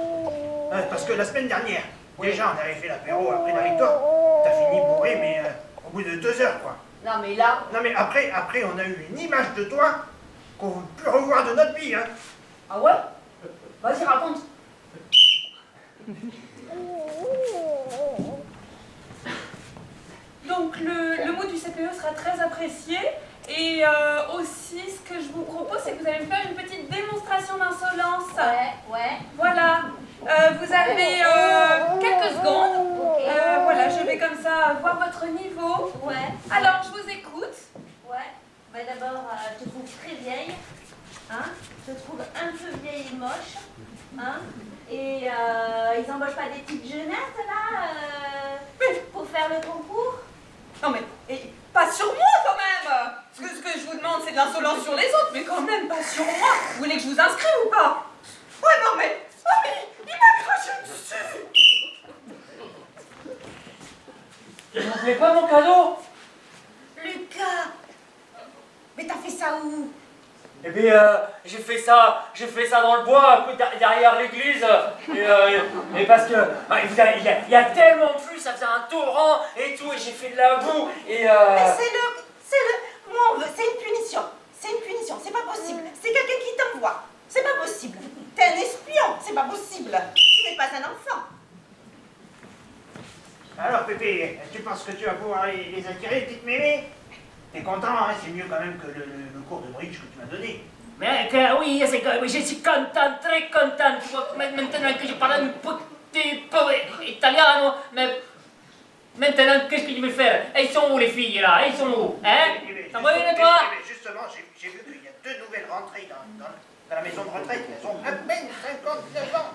Parce que la semaine dernière, déjà, on avait fait l'apéro après la victoire. T'as fini bourré, mais au bout de 2 heures, quoi. Non, mais là... Non, mais après, on a eu une image de toi qu'on ne peut plus revoir de notre vie, hein. Ah ouais? Vas-y, raconte. Donc le mot du CPE sera très apprécié Et aussi, ce que je vous propose, c'est que vous allez me faire une petite démonstration d'insolence. Ouais. Voilà. Vous avez quelques secondes. Voilà, je vais comme ça voir votre niveau. Ouais. Alors, je vous écoute. Ouais. Bah d'abord, je te trouve très vieille. Hein? Je te trouve un peu vieille et moche. Hein? Et ils embauchent pas des petites jeunettes là pour faire le concours? Non mais, pas sur moi quand même. Ce que je vous demande, c'est de l'insolence sur les autres, mais quand même pas sur moi. Vous voulez que je vous inscrive ou pas? Ouais, non mais, il m'a craché dessus. Il vous plaît pas mon cadeau? Lucas! Mais t'as fait ça où? Eh bien, j'ai fait ça dans le bois, derrière l'église, et parce que il y a tellement plu, ça faisait un torrent et tout, et j'ai fait de la boue, et Mais moi on veut, c'est une punition, c'est pas possible, c'est quelqu'un qui t'envoie, c'est pas possible, t'es un espion, c'est pas possible, tu n'es pas un enfant. Alors Pépé, tu penses que tu vas pouvoir les attirer, les petites mémés? T'es content, hein? C'est mieux quand même que le cours de bridge que tu m'as donné. Mais oui, je suis content, très content. Tu vois, maintenant que je parle un petit peu italien, mais maintenant, qu'est-ce que je vais faire? Elles sont où les filles là? Elles sont où? Hein? Ça va bien toi? Justement, j'ai vu qu'il y a 2 nouvelles rentrées dans la maison de retraite. Elles ont à peine 59 ans.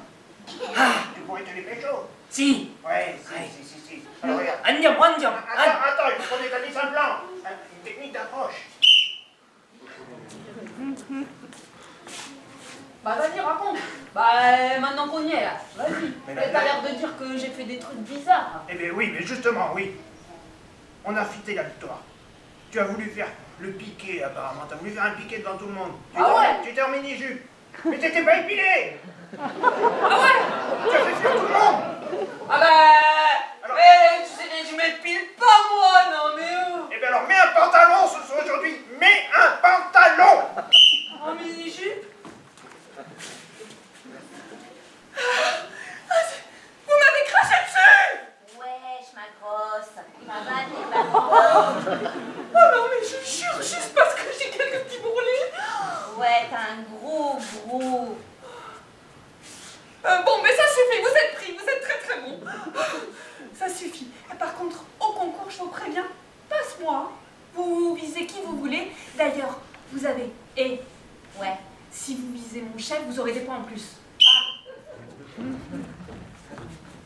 Tu pourrais te les pécho? Si. Ouais, si. Alors regarde. Andiamo. Attends, il faut qu'on établisse un plan. Une technique d'approche. Bah vas-y, raconte. Bah maintenant qu'on y est là, vas-y. T'as l'air de dire que j'ai fait des trucs bizarres. Eh bien oui, mais justement, oui. On a fêté la victoire. Tu as voulu faire le piqué apparemment. Tu as voulu faire un piqué devant tout le monde. Tu étais en mini-jupe. Mais t'étais pas épilé. Ah ouais? Tu as fait fuir tout le monde. Ah bah... Mais tu sais bien que je m'épile pas moi, non mais Eh bien alors mets un pantalon ce soir aujourd'hui. Mets un pantalon. En mini-jupe? Vous m'avez craché dessus! Wesh ma grosse, ça va tes parents? Oh non mais je jure, juste parce que j'ai quelques petits bourrelets. Ouais, t'as un gros. Bon, mais ça suffit, vous êtes pris, vous êtes très très bon. Ça suffit. Par contre, au concours, je vous préviens, passe-moi. Vous visez qui vous voulez. D'ailleurs, vous avez... Ouais. Si vous visez mon chef, vous aurez des points en plus.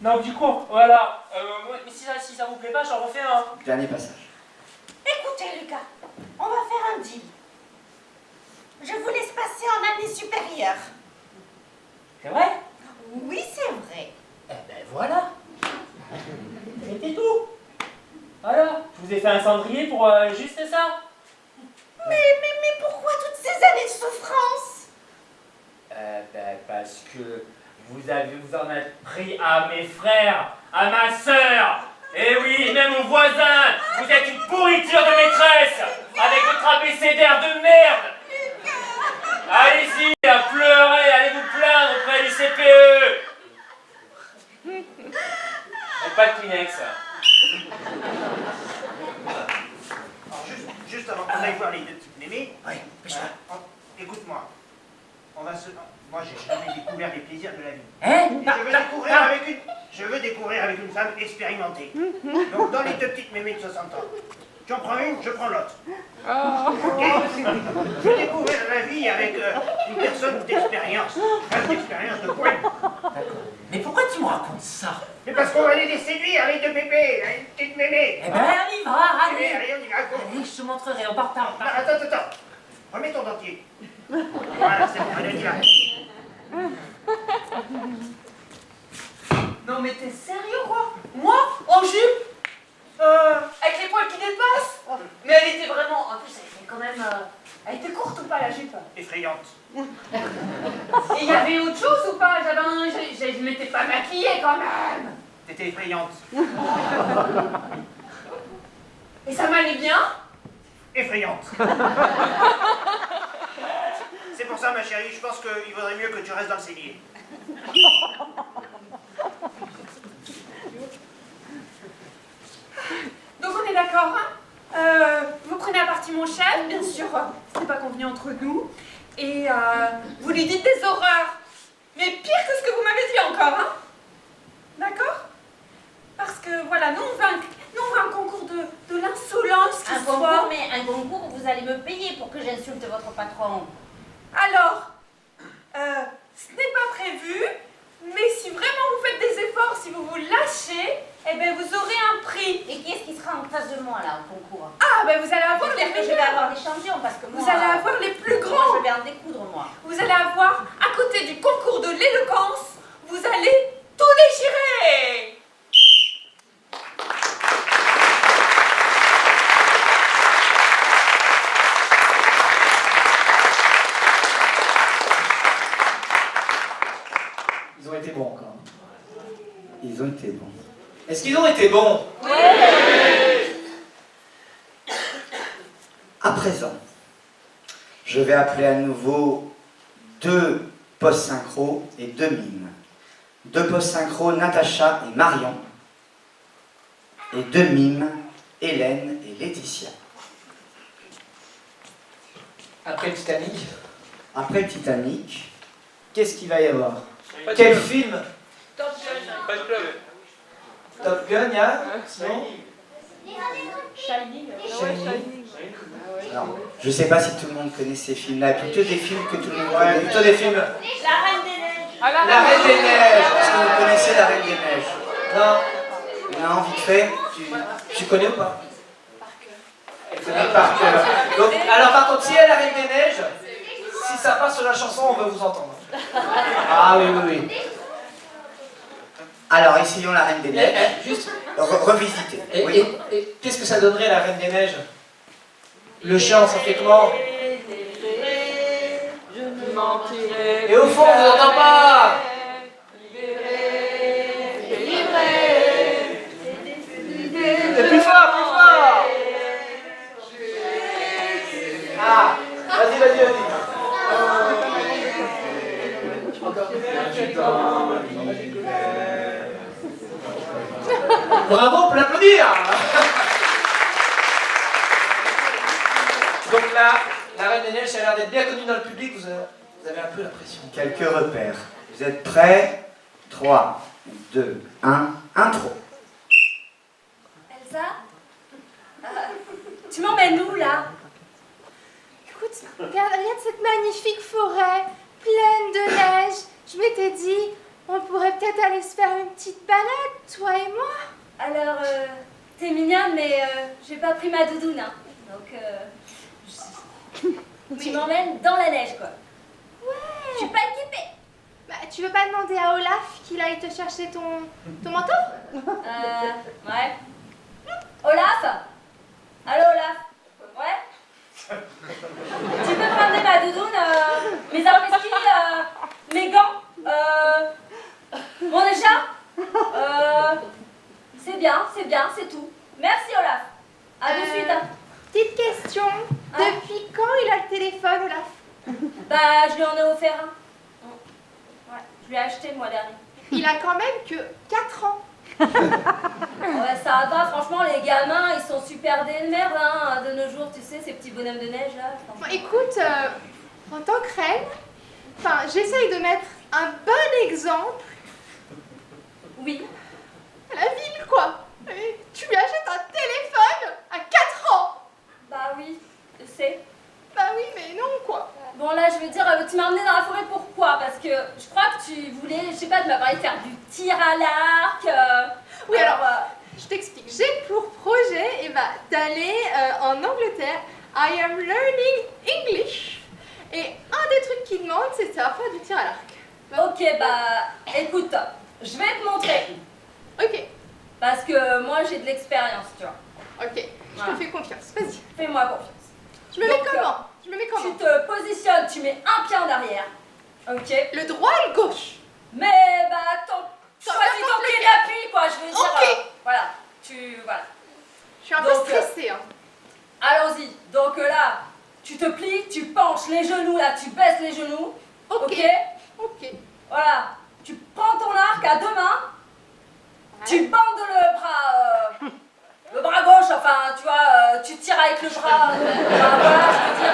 Donc du coup, voilà. Mais si ça vous plaît pas, j'en refais un. Dernier passage. Écoutez Lucas, on va faire un deal. Je vous laisse passer en année supérieure. C'est vrai? Oui, c'est vrai. Eh ben voilà. C'était tout. Voilà. Je vous ai fait un cendrier pour juste ça. Mais pourquoi toutes ces années de souffrance? Ben parce que vous en êtes pris à mes frères, à ma sœur, et oui, même aux voisins. Vous êtes une pourriture de maîtresse, avec votre abécédaire de merde. Allez-y, à pleurer, allez vous plaindre auprès du CPE. Et pas de Kleenex. Alors juste avant qu'on aille voir les 2 petites mémés, écoute-moi. Moi, j'ai jamais découvert les plaisirs de la vie. Hein? Je veux découvrir avec une femme expérimentée. Donc, dans les 2 petites mémés de 60 ans, tu en prends une, je prends l'autre. Ok? Je veux découvrir la vie avec une personne d'expérience. D'expérience de pointe. Mais pourquoi tu me racontes ça? Mais parce qu'on va aller les séduire, les 2 bébés, les petites mémés. Eh ben, on y va, allez. Allez, on y va. Allez, je te montrerai, on part. Attends. Remets ton dentier. Voilà, c'est bon, allez, on y va. Non mais t'es sérieux quoi? Moi? En jupe? Avec les poils qui dépassent? Mais elle était vraiment... En plus, elle était quand même... Elle était courte ou pas la jupe? Effrayante. Et il y avait autre chose ou pas? Je m'étais pas maquillée quand même. T'étais effrayante. Et ça m'allait bien? Effrayante. C'est pour ça, ma chérie, je pense qu'il vaudrait mieux que tu restes dans le cellier. Donc on est d'accord, hein? Vous prenez à partir parti mon chef, bien sûr, c'était pas convenu entre nous. Et vous lui dites des horreurs. Mais pire que ce que vous m'avez dit encore, hein. D'accord? Parce que voilà, nous on veut un concours de l'insolence qui soit... Mais un concours, vous allez me payer pour que j'insulte votre patron. Alors, ce n'est pas prévu, mais si vraiment vous faites des efforts, si vous vous lâchez, eh bien vous aurez un prix. Et qui est-ce qui sera en face de moi là au concours? Ah, ben vous allez avoir les J'espère que je vais avoir des champions parce que moi... Vous allez avoir les plus grands. Moi, je vais en découdre moi. Vous allez avoir, à côté du concours de l'éloquence, vous allez tout déchirer. Ils ont été bons encore. Ils ont été bons. Est-ce qu'ils ont été bons? Oui. À présent, je vais appeler à nouveau 2 post-synchro et 2 mimes. 2 post-synchro, Natacha et Marion. Et 2 mimes, Hélène et Laetitia. Après le Titanic, Après le Titanic, qu'est-ce qu'il va y avoir? Quel film? Top Gun. Top Gun, il y a? Non? Shining. Shining. alors, je ne sais pas si tout le monde connaît ces films-là, plutôt des films que tout le monde Ouais, connaît. plutôt des films. La Reine des Neiges. La Reine des Neiges. Est-ce que vous connaissez La Reine des Neiges? Non. Non, vite fait. Tu connais ou pas? Elle connaît par cœur. Donc, alors par contre, si elle a la Reine des Neiges, si ça passe sur la chanson, on veut vous entendre. Ah oui, oui, oui. Alors, essayons La Reine des Neiges. Juste, Revisiter. et, Oui. et qu'est-ce que ça donnerait la Reine des Neiges? Le chant, ça fait comment? Je ne mentirai. Et au fond, on vous entend pas. Et plus fort, plus fort. Ah, vas-y, vas-y, vas-y. Bravo, on peut l'applaudir. Donc là, la Reine des Neiges, ça a l'air d'être bien connue dans le public, vous avez un peu la pression. Quelques repères. Vous êtes prêts? 3, 2, 1, intro. Elsa, tu m'emmènes où là? Écoute, regarde cette magnifique forêt pleine de neige. Je m'étais dit, on pourrait peut-être aller se faire une petite balade, toi et moi. Alors, t'es mignonne, mais j'ai pas pris ma doudoune, hein. Donc, tu m'emmènes dans la neige, quoi. Ouais. Je suis pas équipée. Bah, tu veux pas demander à Olaf qu'il aille te chercher ton manteau? Ouais. Olaf? Allô, Olaf? Ouais? Tu peux me ramener ma doudoune, mes après-ski, mes gants, mon écharpe? C'est bien, c'est tout. Merci, Olaf. À de suite, hein. Petite question. Depuis quand il a le téléphone, Olaf? Bah, je lui en ai offert un. Ouais, je lui ai acheté le mois dernier. Il a quand même que 4 ans. Ouais, ça va, franchement, les gamins, ils sont super des merdes, hein, de nos jours, tu sais, ces petits bonhommes de neige, là. Bon, écoute, en tant que reine, j'essaye de mettre un bon exemple. Oui. À la ville, quoi. Et tu lui achètes un téléphone à 4 ans. Bah oui, je sais. Bah oui, mais non, quoi. Bon, là, je veux dire, tu m'as emmené dans la forêt, pourquoi? Parce que je crois que tu voulais, je sais pas, tu m'as parlé de faire du tir à l'arc. Oui, alors, je t'explique. J'ai pour projet d'aller en Angleterre. I am learning English. Et un des trucs qu'ils demandent, c'est de savoir faire du tir à l'arc. Ok, bah, écoute, je vais te montrer. Ok. Parce que moi, j'ai de l'expérience, tu vois. Ok, je te fais confiance. Vas-y. Fais-moi confiance. Je me mets comment? Je me mets comment? Tu te positionnes, tu mets un pied en arrière. Ok. Le droit et le gauche. Mais, bah, choisis ton pied d'appui, quoi, je veux dire. Ok. Voilà. Voilà. Je suis un peu stressée, hein. Allons-y. Donc là, tu te plies, tu penches les genoux, là, tu baisses les genoux. Ok. Ok. Voilà. Tu prends ton arc à 2 mains. Ouais. Tu bandes le bras Le bras gauche, enfin, tu vois, tu tires avec le bras. Enfin, voilà, je veux dire,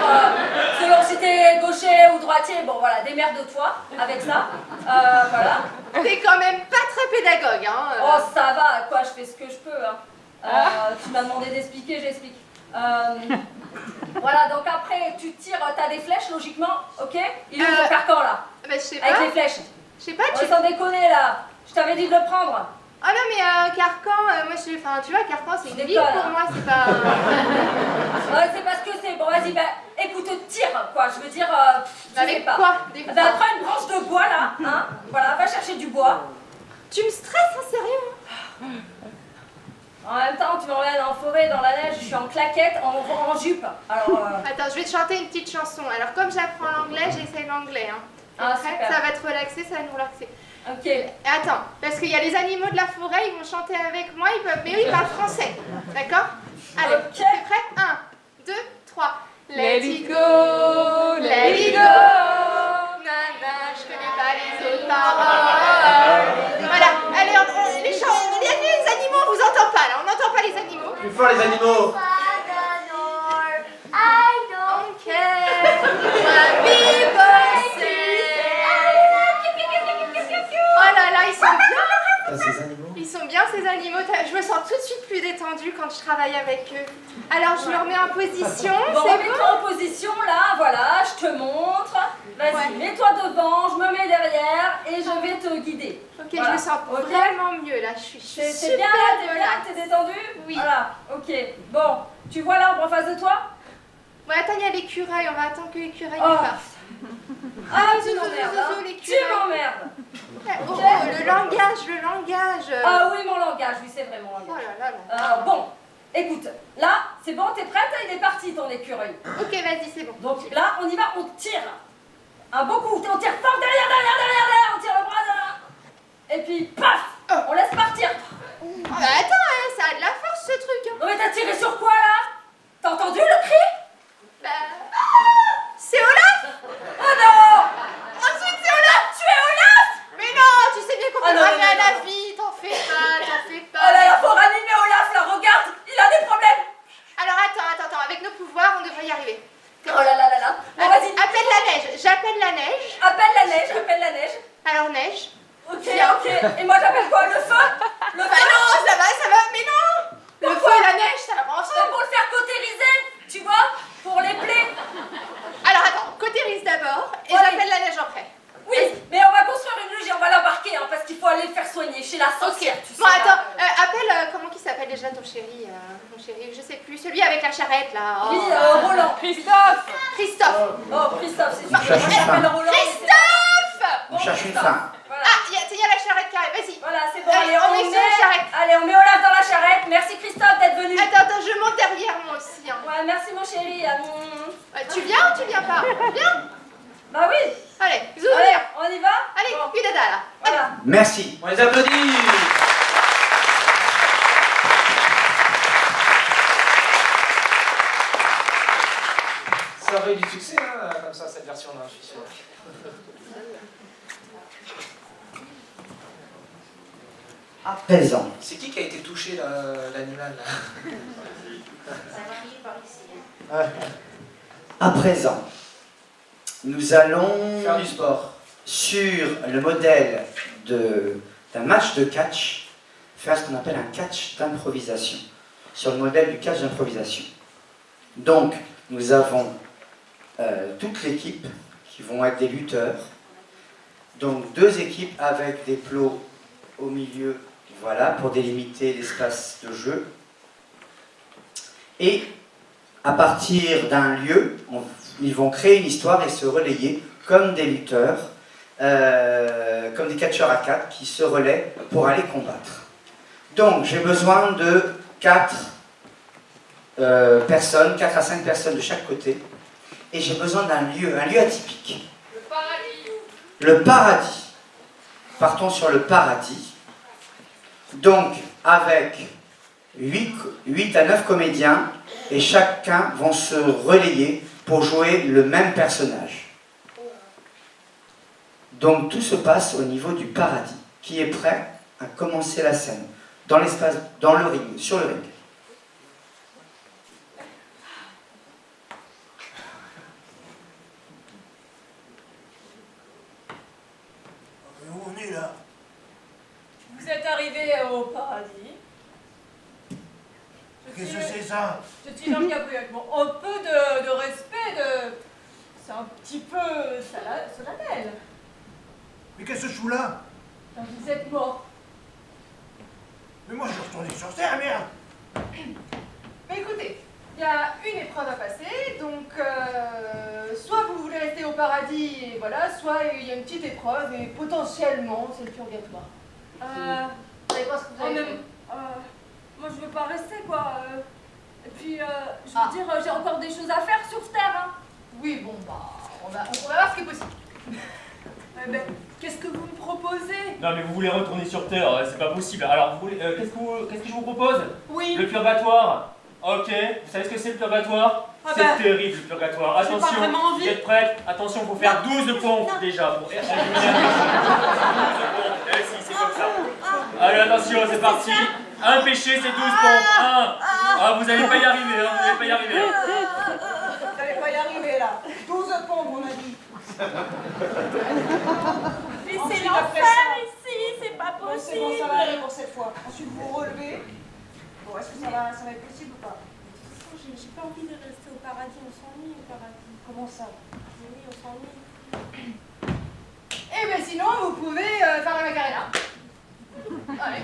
selon si t'es gaucher ou droitier, bon voilà, démerde-toi avec ça. Voilà. T'es quand même pas très pédagogue, hein. Oh, ça va, quoi, je fais ce que je peux, hein. Tu m'as demandé d'expliquer, j'explique. Voilà, donc après, tu tires, t'as des flèches, logiquement, ok? Il est où ton carcan, là? Bah, je sais pas. Avec les flèches. Je sais pas, tu... sans déconner, là. Je t'avais dit de le prendre. Ah non, mais carcan, moi, enfin, tu vois, carcan, c'est une ville pour moi, c'est pas... Ouais, c'est parce que c'est... Bon, vas-y, bah, écoute, tire, quoi. Je veux dire, je sais pas. Quoi? Bah, prends une branche de bois, là, hein. Voilà, va chercher du bois. Tu me stresses, hein, sérieux? En même temps, tu m'emmènes en forêt, dans la neige, je suis en claquette, en jupe. Alors, Attends, je vais te chanter une petite chanson. Alors, comme j'apprends l'anglais, j'essaie l'anglais, hein. Ah, Après, super. ça va te relaxer, ça va nous relaxer. Ok. Attends, parce qu'il y a les animaux de la forêt, ils vont chanter avec moi, ils peuvent... Mais eux, ils parlent français, d'accord? Allez, t'es prêt? 1, 2, 3. Let it go, let it go. Nana, je connais pas les autres paroles. Voilà, allez, les animaux, on vous entend pas, là, on n'entend pas les animaux. Plus fort les animaux. I don't care what people say. Oh là là, ils sont bien. Ces animaux. Ils sont bien ces animaux. Je me sens tout de suite plus détendue quand je travaille avec eux. Alors je me remets en position. Bon, c'est remets-toi en position là, voilà, je te montre. Vas-y, mets-toi devant, je me mets derrière et je vais te guider. Ok, Voilà. je me sens vraiment mieux là. Je suis C'est super bien là, t'es bien, relax. t'es détendu? Oui. Voilà, ok. Bon, tu vois l'arbre en face de toi? Bon, attends, il y a l'écureuil. On va attendre que l'écureuil Oh. passe. Ah, tu m'emmerdes, hein. Tu m'emmerdes. Oh, le langage. Ah oui, mon langage, oui, c'est vrai, mon langage. Oh là là. Bon, écoute, là, c'est bon, t'es prête? Il est parti ton écureuil. Ok, vas-y, c'est bon. Donc là, on y va, on tire. Un beau coup, on tire fort derrière, on tire le bras là. Et puis, paf, on laisse partir. Oh, bah, attends, ça a de la force ce truc. Non mais t'as tiré sur quoi là? T'as entendu le cri? Bah... C'est Olaf. Oh non. Ensuite, c'est Olaf. Tu es Olaf? Mais non, tu sais bien qu'on peut non, le ramener non, à la non. vie. T'en fais pas. Oh là là, faut ranimer Olaf là, regarde, il a des problèmes. Alors attends, avec nos pouvoirs, on devrait y arriver. Oh là là là là. Bon, vas-y. Appelle la neige, j'appelle la neige. Appelle la neige. Alors neige. Ok, ok. Et moi j'appelle quoi? Le feu? Le feu? Bah non, ça va, mais non. Le feu et la neige, ça va pas ensemble. C'est pour le faire cautériser, tu vois, pour les plaies. Alors attends, cautérise d'abord et Ouais. j'appelle la neige après. Oui, mais on va construire une luge et on va l'embarquer, hein, parce qu'il faut aller le faire soigner chez la sorcière, tu sais. Bon, attends, là. appelle, comment qui s'appelle déjà ton chéri, je sais plus, celui avec la charrette là. Oui, Roland. Christophe. Oh, Christophe, c'est On cherche une j'appelle femme. Roland. Christophe. On cherche une femme. Voilà. Ah, il y a la charrette qui arrive, vas-y. Voilà, c'est bon. Allez, on met sur la charrette. Allez, on met Olaf dans la charrette. Merci Christophe d'être venu. Attends, je monte derrière moi aussi. Hein. Ouais, merci mon chéri. Tu viens ou tu viens pas? Viens. Bah oui. Allez, Allez, ouvrir. on y va? Allez, Bon. une dada là. Voilà. Merci. On les applaudit. Ça aurait eu du succès, hein, comme ça, cette version-là, je suis sûr. À présent, C'est qui a été touché, là, l'animal, là? à présent, nous allons Faire du sport. sur le modèle d'un match de catch, faire ce qu'on appelle un catch d'improvisation, sur le modèle du catch d'improvisation. Donc, nous avons toute l'équipe qui vont être des lutteurs, donc 2 équipes avec des plots au milieu, voilà, pour délimiter l'espace de jeu. Et à partir d'un lieu, ils vont créer une histoire et se relayer comme des lutteurs, comme des catcheurs à 4 qui se relaient pour aller combattre. Donc j'ai besoin de 4 personnes, 4 à 5 personnes de chaque côté, et j'ai besoin d'un lieu, un lieu atypique. Le paradis. Le paradis. Partons sur le paradis. Donc avec 8 à 9 comédiens, et chacun vont se relayer pour jouer le même personnage. Donc tout se passe au niveau du paradis, qui est prêt à commencer la scène, dans l'espace, dans le ring, sur le ring. foutez là? Vous êtes arrivé au paradis. Qu'est-ce que c'est ça? Je suis dans le Gabriel. Bon, un peu de respect, c'est un petit peu solennel. Mais qu'est-ce que je fous là? Vous êtes mort. Mais moi je suis retourné sur Terre, merde! Mais écoutez, il y a une épreuve à passer, donc soit vous voulez rester au paradis, et voilà, soit il y a une petite épreuve, et potentiellement c'est le purgatoire. Vous savez pas ce que vous avez fait? Moi je veux pas rester quoi. Et puis je veux dire, j'ai encore des choses à faire sur Terre. Hein. Oui, bon bah, on va voir ce qui est possible. Ben, qu'est-ce que vous me proposez? Non mais vous voulez retourner sur Terre, c'est pas possible. Alors vous voulez, qu'est-ce que je vous propose? Oui. Le purgatoire. Ok, vous savez ce que c'est le purgatoire? C'est terrible le purgatoire. Attention, pas vraiment envie. vous êtes prêts? Attention, il faut faire 12 pompes déjà pour éliminer 12 pompes. Eh si, c'est comme ça. Allez, attention, c'est parti. Un péché, c'est 12 pompes. Vous n'allez pas y arriver, hein, vous n'allez pas y arriver. Vous n'allez pas y arriver là. 12 pompes, on a dit. Mais c'est l'enfer ici, c'est pas Bon, possible. c'est bon, ça va aller pour cette fois. Ensuite, vous vous relevez. Bon, est-ce que ça va être possible ou pas? J'ai pas envie de rester au paradis, on s'ennuie au paradis. Comment ça? Oui, on s'ennuie. Eh bien sinon, vous pouvez faire la Macarena. Allez.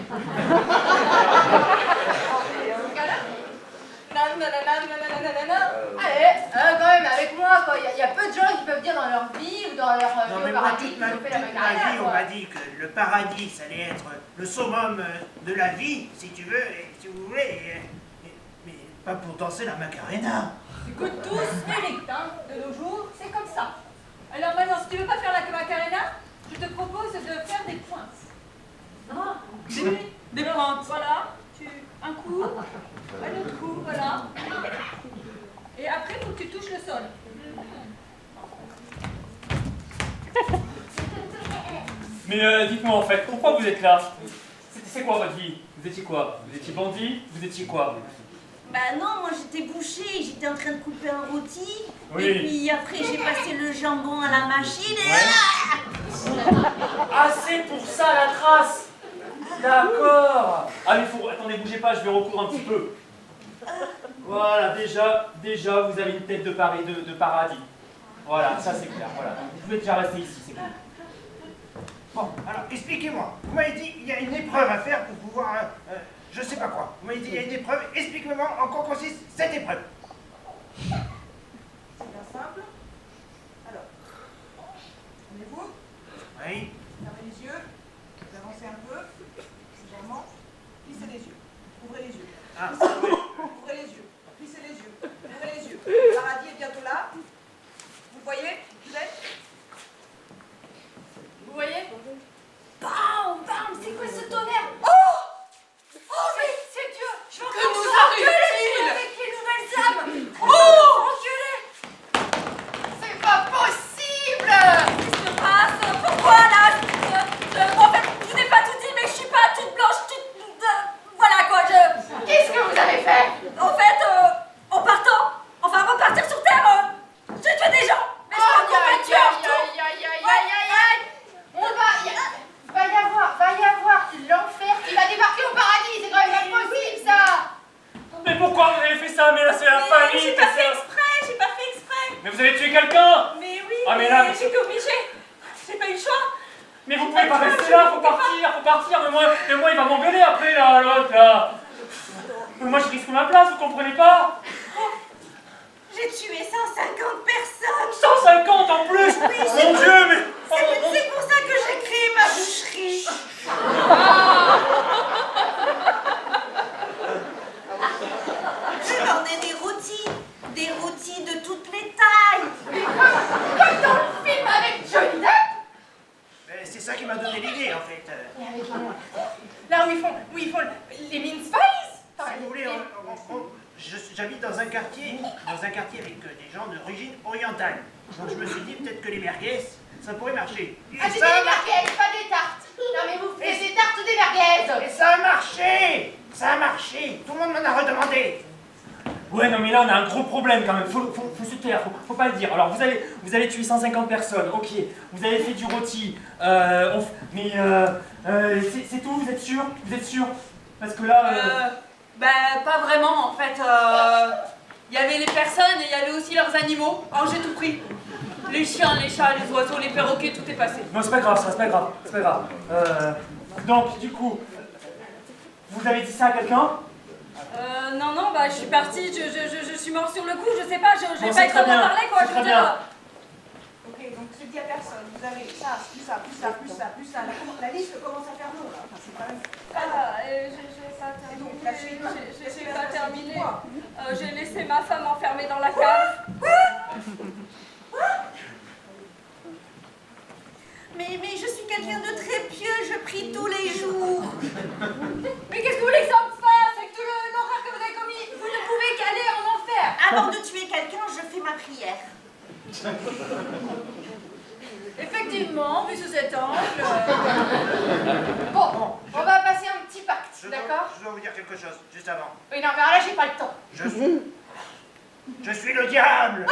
Allez, quand même, avec moi, quoi. Il y a peu de gens qui peuvent dire dans leur vie ou dans leur Non, mais vie au moi, paradis toute ma qu'ils ont fait la vie, Macarena, on quoi. m'a dit que le paradis, ça allait être le summum de la vie, si tu veux, et si vous voulez, mais pas pour danser la Macarena. Écoute, tous méritent, hein. De nos jours, c'est comme ça. Alors maintenant, si tu veux pas faire la Macarena, je te propose de faire des pointes. Ah, des pointes. Voilà, un coup, un autre coup, voilà. Et après, il faut que tu touches le sol. Mais dites-moi en fait, pourquoi vous êtes là? C'est quoi votre vie? Vous étiez quoi? Vous étiez bandit? Vous étiez quoi? Bah non, moi j'étais bouchée, j'étais en train de couper un rôti. Oui. Et puis après j'ai passé le jambon à la machine et... Ah, c'est pour ça la trace! D'accord! Ah mais faut... Attendez, bougez pas, je vais recoudre un petit peu. Voilà, déjà, vous avez une tête de paradis. Voilà, ça c'est clair, voilà. Vous pouvez déjà rester ici, c'est clair. Bon, alors expliquez-moi. Vous m'avez dit il y a une épreuve à faire pour pouvoir, je sais pas quoi. Vous m'avez dit il y a une épreuve. Expliquez-moi en quoi consiste cette épreuve. C'est bien simple. Alors, prenez-vous. Oui. Fermez les yeux. Vous avancez un peu. Légèrement. Plissez les yeux. Ouvrez les yeux. Ah. Ouvrez les yeux. Plissez les yeux. Ouvrez les yeux. Le paradis est bientôt là. Vous le voyez? Vous êtes? Vous voyez? Bam, bam, c'est quoi ce tonnerre? Oh, mais c'est Dieu! Je veux Que vous enculer avec les nouvelles âmes. Oh! Enculé. C'est pas possible! Qu'est-ce qui se passe? Pourquoi là? En fait, je vous ai pas tout dit, mais je suis pas toute blanche, voilà quoi, Qu'est-ce que vous avez fait? En fait, en partant, enfin repartir sur Terre, j'ai tué des gens. Mais je Aïe, peux pas tuer en retour. Va y avoir l'enfer qui va débarquer au paradis, c'est quand même pas possible ça! Mais pourquoi vous avez fait ça? Mais là c'est la panique! J'ai pas fait exprès. Mais vous avez tué quelqu'un! Mais oui, Ah, mais là, mais j'étais obligée. J'ai pas eu le choix. Mais vous pouvez pas rester là, faut partir, mais moi il va m'engueuler après là, l'autre là. Mais moi je risque ma place, vous comprenez pas? J'ai tué 150 personnes. 150 en plus! Oui, Mon Dieu, mais... c'est pour ça que j'ai créé ma boucherie. Je vendais des rôtis de toutes les tailles. Comme dans le film avec Johnny Depp! C'est ça qui m'a donné l'idée en fait. Là où ils font les mince pies! Si vous voulez, j'habite dans un quartier avec des gens d'origine orientale. Donc je me suis dit peut-être que les merguez, ça pourrait marcher. Et Ah, c'était des merguez, pas des tartes! Non mais vous faites des tartes ou des merguez! Et ça a marché! Ça a marché! Tout le monde m'en a redemandé! Ouais, non, mais là, on a un gros problème quand même. Faut se taire, faut pas le dire. Alors, vous allez tuer 150 personnes, ok. Vous avez fait du rôti. Mais c'est tout, vous êtes sûr? Vous êtes sûr? Parce que là... Pas vraiment, en fait. Il y avait les personnes et il y avait aussi leurs animaux. Alors j'ai tout pris. Les chiens, les chats, les oiseaux, les perroquets, tout est passé. Non, c'est pas grave, ça, c'est pas grave. C'est pas grave. Donc, du coup, vous avez dit ça à quelqu'un? Non, bah je suis partie, je suis mort sur le coup, je sais pas, j'ai Bon, pas c'est très bien, parlé quoi, c'est je très veux bien. dire. Ok, donc c'est dit à personne. Vous avez ça, plus ça, plus ça, plus ça, plus ça. La liste commence à faire long là. Enfin, c'est quand même... J'ai pas terminé. J'ai laissé ma femme enfermée dans la cave. Mais je suis quelqu'un de très pieux, je prie tous les jours. Mais qu'est-ce que vous voulez que ça me fasse avec tout l'horreur que vous avez commis? Vous ne pouvez qu'aller en enfer. Avant de tuer quelqu'un, je fais ma prière. Effectivement, vu sous cet angle... Bon, on va passer un petit pacte, d'accord? Je dois vous dire quelque chose, juste avant. Oui, non, mais alors là, j'ai pas le temps. Je suis le diable.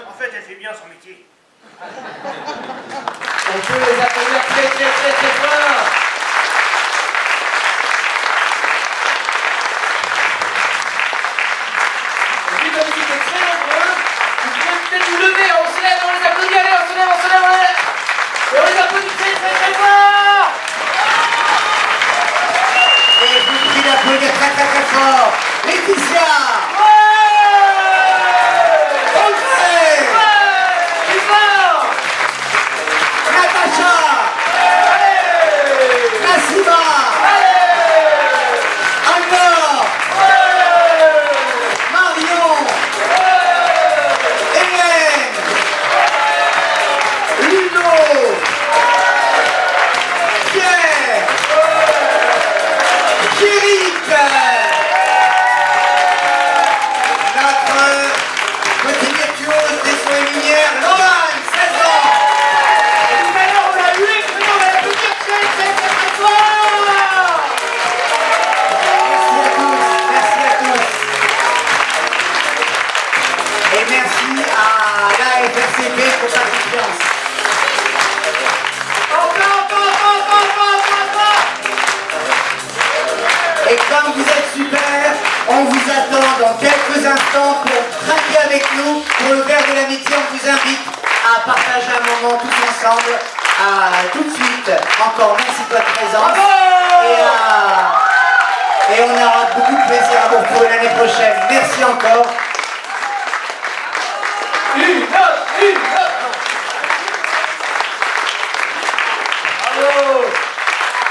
En fait, elle fait bien son métier. On peut les applaudir très très très très fort. Et puis comme vous êtes très nombreux, vous pouvez peut-être vous lever, on se lève, on les applaudit, allez, on se lève, on se lève, on les... Et on les applaudit très très très fort. Et je vous prie d'applaudir très très très fort Laetitia. Natacha! Nassima! Anor! Marion! Hélène! Ludo! Pierre! Chéric! Notre petit virtuose des soins et lumières, Lohan, 16 ans! Et merci à la FRCP pour sa confiance. Et comme vous êtes super, on vous attend dans quelques instants pour craquer avec nous pour le verre de l'amitié. On vous invite à partager un moment tous ensemble. Tout de suite, encore merci de votre présence. Et on aura beaucoup de plaisir à vous retrouver l'année prochaine. Merci encore.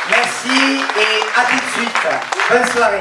Merci et à tout de suite. Bonne soirée.